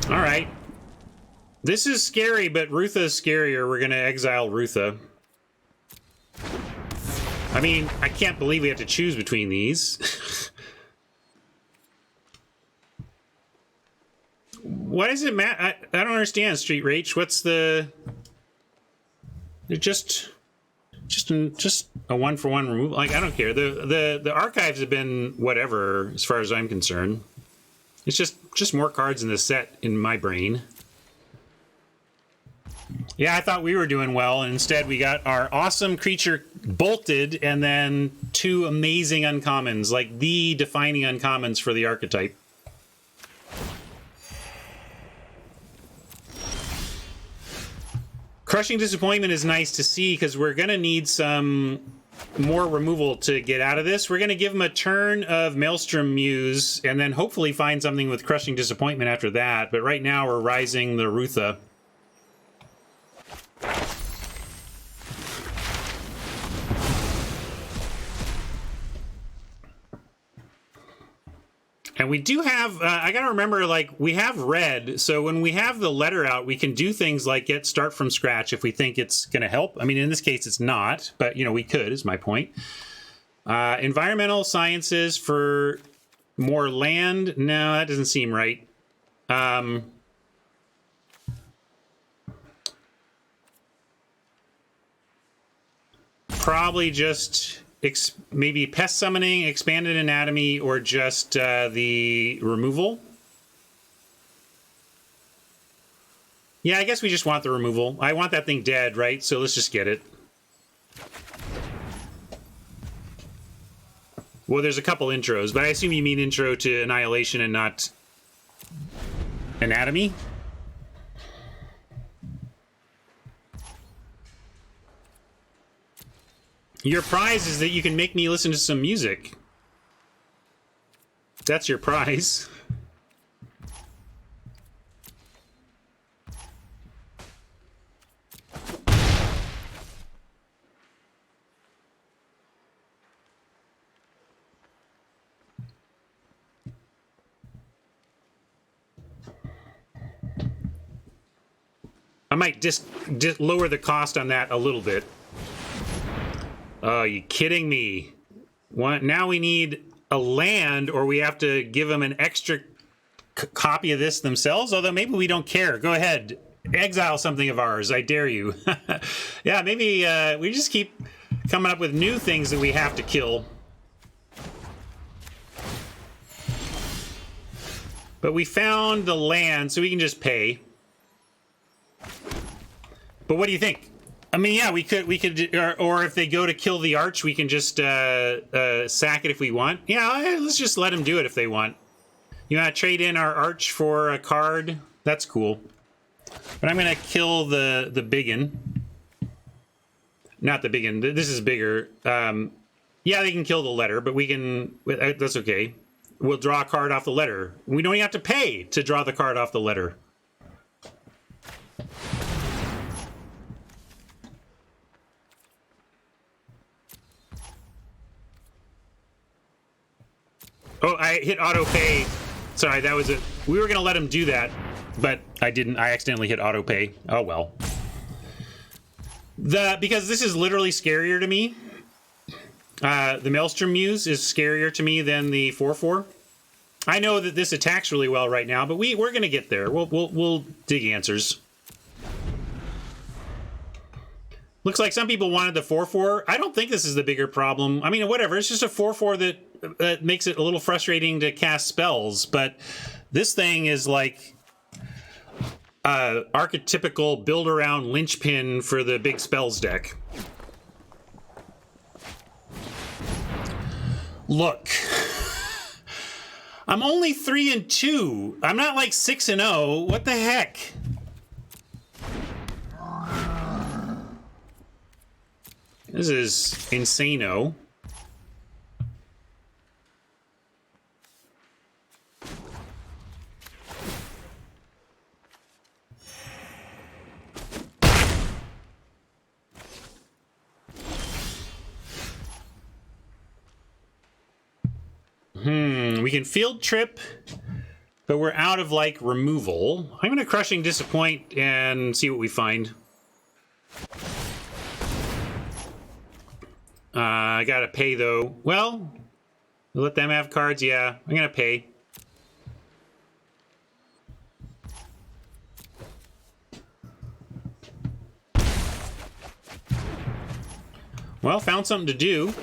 All right. This is scary, but Rutha is scarier. We're gonna exile Rutha. I mean, I can't believe we have to choose between these. What is it, Matt? I don't understand, Street Rage. What's the... They're just a one-for-one removal. Like, I don't care. The archives have been whatever, as far as I'm concerned. It's just more cards in the set in my brain. Yeah, I thought we were doing well, and instead we got our awesome creature bolted, and then 2 amazing uncommons, like the defining uncommons for the archetype. Crushing Disappointment is nice to see, because we're going to need some more removal to get out of this. We're going to give him a turn of Maelstrom Muse, and then hopefully find something with Crushing Disappointment after that, but right now we're rising the Rutha. And we do have, I gotta remember, like, we have red, so when we have the letter out, we can do things like start from scratch if we think it's gonna help. I mean, in this case, it's not, but, you know, we could, is my point. Environmental sciences for more land? No, that doesn't seem right. Probably just... maybe pest summoning, expanded anatomy, or just the removal. Yeah, I guess we just want the removal. I want that thing dead, right? So let's just get it. Well, there's a couple intros, but I assume you mean intro to Annihilation and not anatomy? Your prize is that you can make me listen to some music. That's your prize. I might just lower the cost on that a little bit. Oh, you kidding me? What? Now we need a land, or we have to give them an extra copy of this themselves? Although maybe we don't care. Go ahead. Exile something of ours. I dare you. Yeah, maybe we just keep coming up with new things that we have to kill. But we found the land, so we can just pay. But what do you think? I mean, yeah, we could, or if they go to kill the arch, we can just sack it if we want. Yeah, let's just let them do it if they want. You want to trade in our arch for a card? That's cool. But I'm gonna kill the biggin. Not the biggin. This is bigger. Yeah, they can kill the letter, but we can. That's okay. We'll draw a card off the letter. We don't even have to pay to draw the card off the letter. Oh, I hit auto pay. Sorry, that was it. We were gonna let him do that, but I didn't. I accidentally hit auto pay. Oh well. Because this is literally scarier to me. The Maelstrom Muse is scarier to me than the 4/4. I know that this attacks really well right now, but we're gonna get there. We'll dig answers. Looks like some people wanted the 4/4. I don't think this is the bigger problem. I mean, whatever. It's just a 4/4 that makes it a little frustrating to cast spells. But this thing is like archetypical build-around linchpin for the big spells deck. Look. I'm only 3-2. I'm not like 6-0. What the heck? This is insano. We can field trip, but we're out of, like, removal. I'm gonna Crushing Disappoint and see what we find. I gotta pay, though. Well, let them have cards. Yeah, I'm gonna pay. Well, found something to do.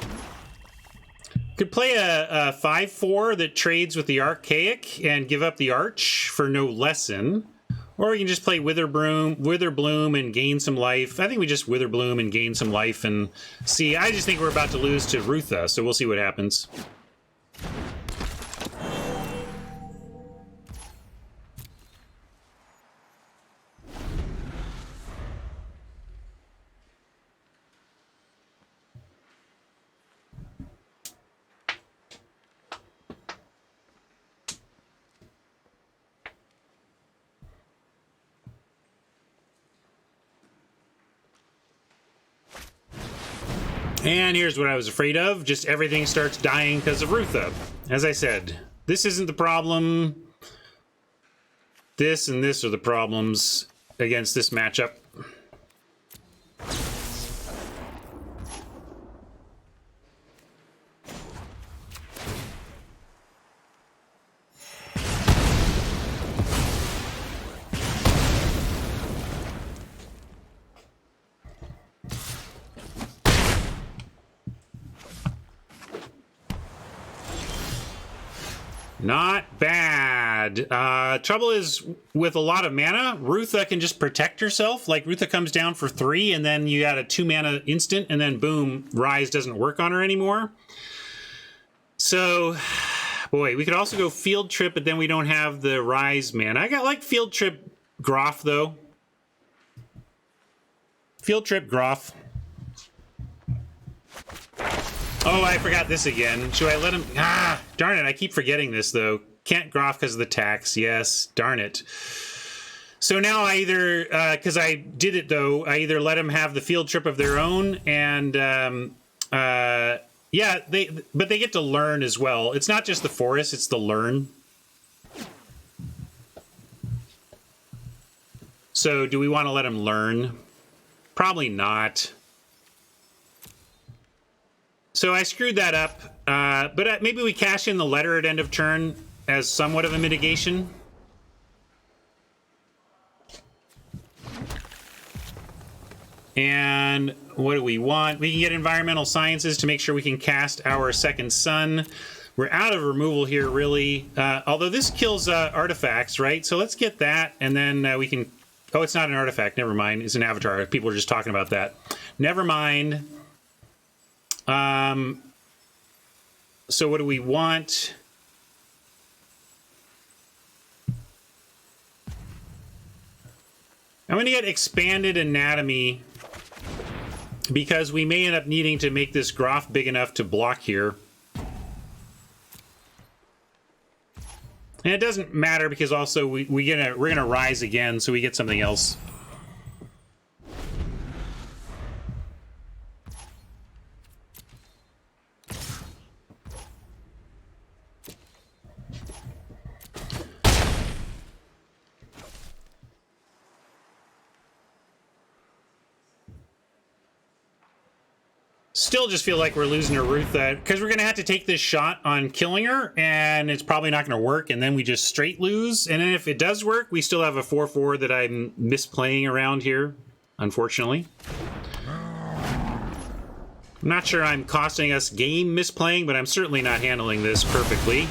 Could play a 5/4 that trades with the Archaic and give up the Arch for no lesson. Or we can just play Witherbloom and gain some life. I think we just Witherbloom and gain some life and see. I just think we're about to lose to Rutha, so we'll see what happens. And here's what I was afraid of. Just everything starts dying because of Rutha. As I said, this isn't the problem. This and this are the problems against this matchup. Not bad. Trouble is, with a lot of mana, Rutha can just protect herself. Like, Rutha comes down for 3, and then you got a 2-mana instant, and then boom, Rise doesn't work on her anymore. So, boy, we could also go Field Trip, but then we don't have the Rise mana. I got, like, Field Trip Groff, though. Field Trip Groff. Oh, I forgot this again. Should I let him... Ah, darn it. I keep forgetting this, though. Can't Groff because of the tax. Yes, darn it. So now I either... because I did it, though, I either let them have the field trip of their own, and... yeah, but they get to learn as well. It's not just the forest, it's the learn. So do we want to let them learn? Probably not. So I screwed that up, but maybe we cash in the letter at end of turn as somewhat of a mitigation. And what do we want? We can get environmental sciences to make sure we can cast our second sun. We're out of removal here, really. Although this kills artifacts, right? So let's get that, and then we can... Oh, it's not an artifact. Never mind. It's an avatar. People are just talking about that. Never mind. So what do we want? I'm going to get expanded anatomy because we may end up needing to make this Groff big enough to block here. And it doesn't matter because also we're gonna rise again, so we get something else. Still just feel like we're losing to Rutha because we're going to have to take this shot on killing her, and it's probably not going to work, and then we just straight lose. And then if it does work, we still have a 4/4 that I'm misplaying around here, unfortunately. I'm not sure I'm costing us game misplaying, but I'm certainly not handling this perfectly.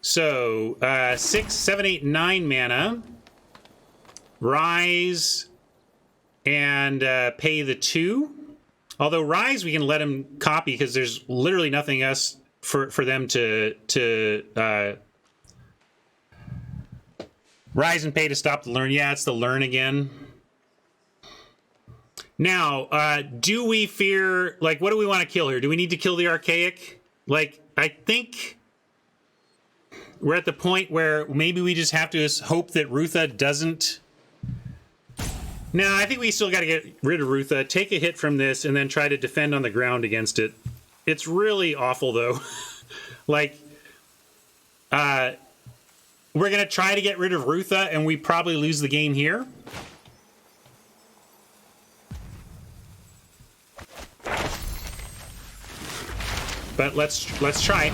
So, 6, 7, 8, 9 mana. Rise and pay the 2. Although Rise, we can let him copy because there's literally nothing else for them to Rise and pay to stop the learn. Yeah, it's the learn again. Now, do we fear, like, what do we want to kill here? Do we need to kill the Archaic? Like, I think we're at the point where maybe we just have to hope that Rutha doesn't. No, I think we still got to get rid of Rutha, take a hit from this, and then try to defend on the ground against it. It's really awful, though. Like, we're going to try to get rid of Rutha, and we probably lose the game here. But let's try.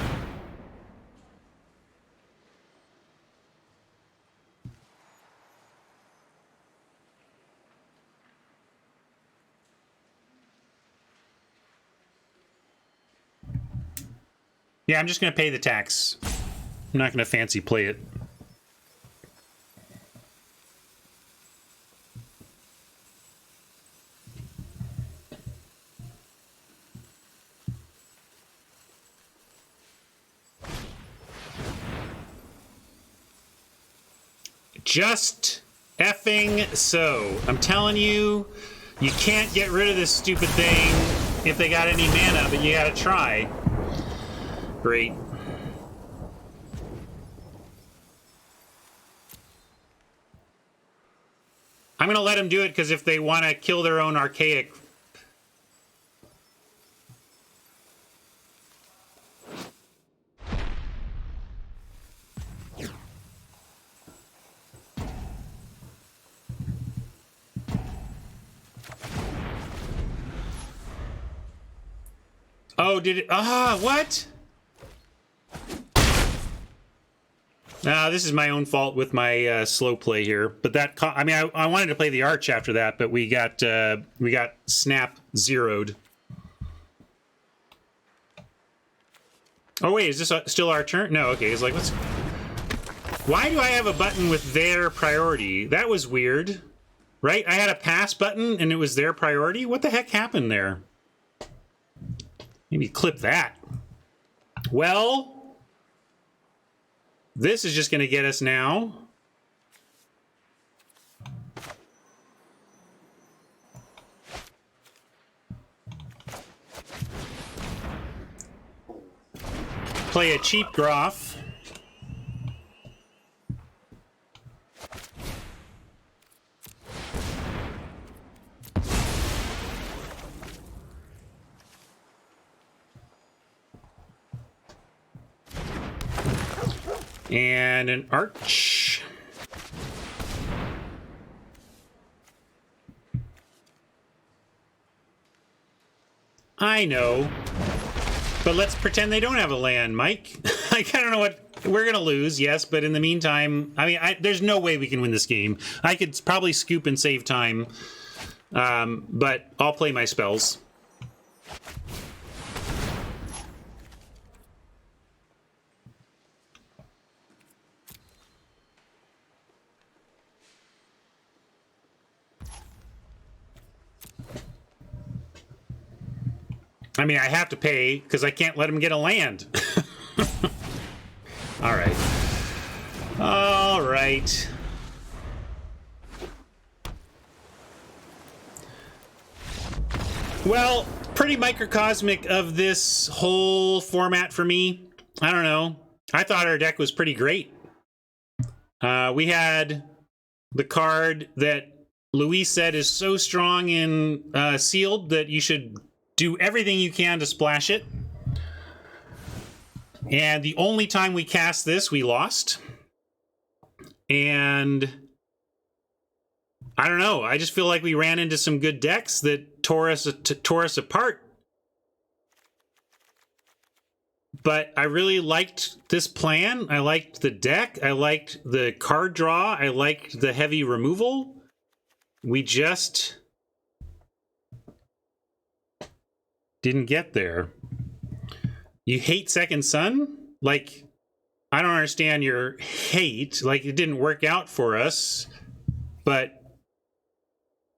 Yeah, I'm just going to pay the tax. I'm not going to fancy play it. Just effing so. I'm telling you, you can't get rid of this stupid thing if they got any mana, but you gotta try. Great. I'm gonna let them do it because if they want to kill their own Archaic. Oh, did it? What? This is my own fault with my slow play here. But that, I mean, I wanted to play the Arch after that, but we got snap zeroed. Oh wait, is this still our turn? No, okay. It's like, let's. Why do I have a button with their priority? That was weird, right? I had a pass button and it was their priority. What the heck happened there? Maybe clip that. Well, this is just going to get us now. Play a cheap Groff. And an Arch. I know. But let's pretend they don't have a land, Mike. Like, I don't know what... We're going to lose, yes, but in the meantime... I mean, there's no way we can win this game. I could probably scoop and save time. But I'll play my spells. I mean, I have to pay because I can't let him get a land. All right. All right. Well, pretty microcosmic of this whole format for me. I don't know. I thought our deck was pretty great. We had the card that Luis said is so strong in Sealed that you should do everything you can to splash it. And the only time we cast this, we lost. And I don't know. I just feel like we ran into some good decks that tore us apart. But I really liked this plan. I liked the deck. I liked the card draw. I liked the heavy removal. We just didn't get there. You hate Second Sun? Like, I don't understand your hate. Like, it didn't work out for us. But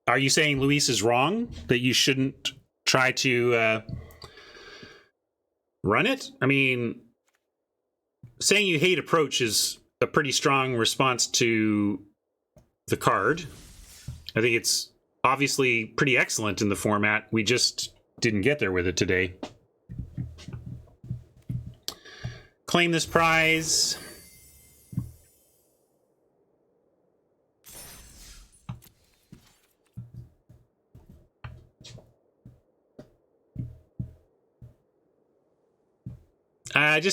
are you saying Luis is wrong? That you shouldn't try to run it? I mean, saying you hate approach is a pretty strong response to the card. I think it's obviously pretty excellent in the format. We just didn't get there with it today. Claim this prize.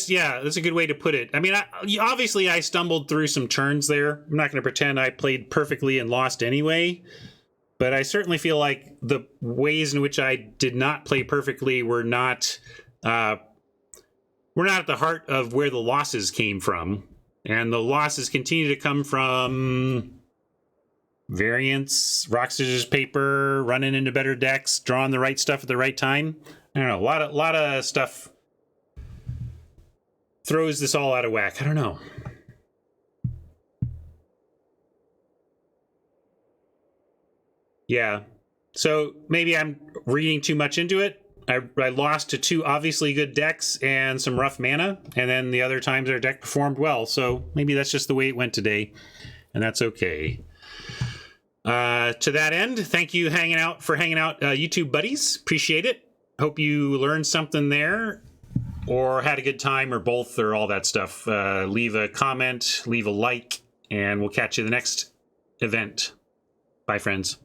Yeah, that's a good way to put it. I mean, obviously I stumbled through some turns there. I'm not going to pretend I played perfectly and lost anyway, but I certainly feel like the ways in which I did not play perfectly were not at the heart of where the losses came from. And the losses continue to come from variance, rock, scissors, paper, running into better decks, drawing the right stuff at the right time. I don't know, a lot of stuff throws this all out of whack. I don't know. Yeah. So maybe I'm reading too much into it. I lost to two obviously good decks and some rough mana, and then the other times our deck performed well. So maybe that's just the way it went today, and that's okay. To that end, thank you for hanging out, YouTube buddies. Appreciate it. Hope you learned something there, or had a good time, or both, or all that stuff. Leave a comment, leave a like, and we'll catch you the next event. Bye, friends.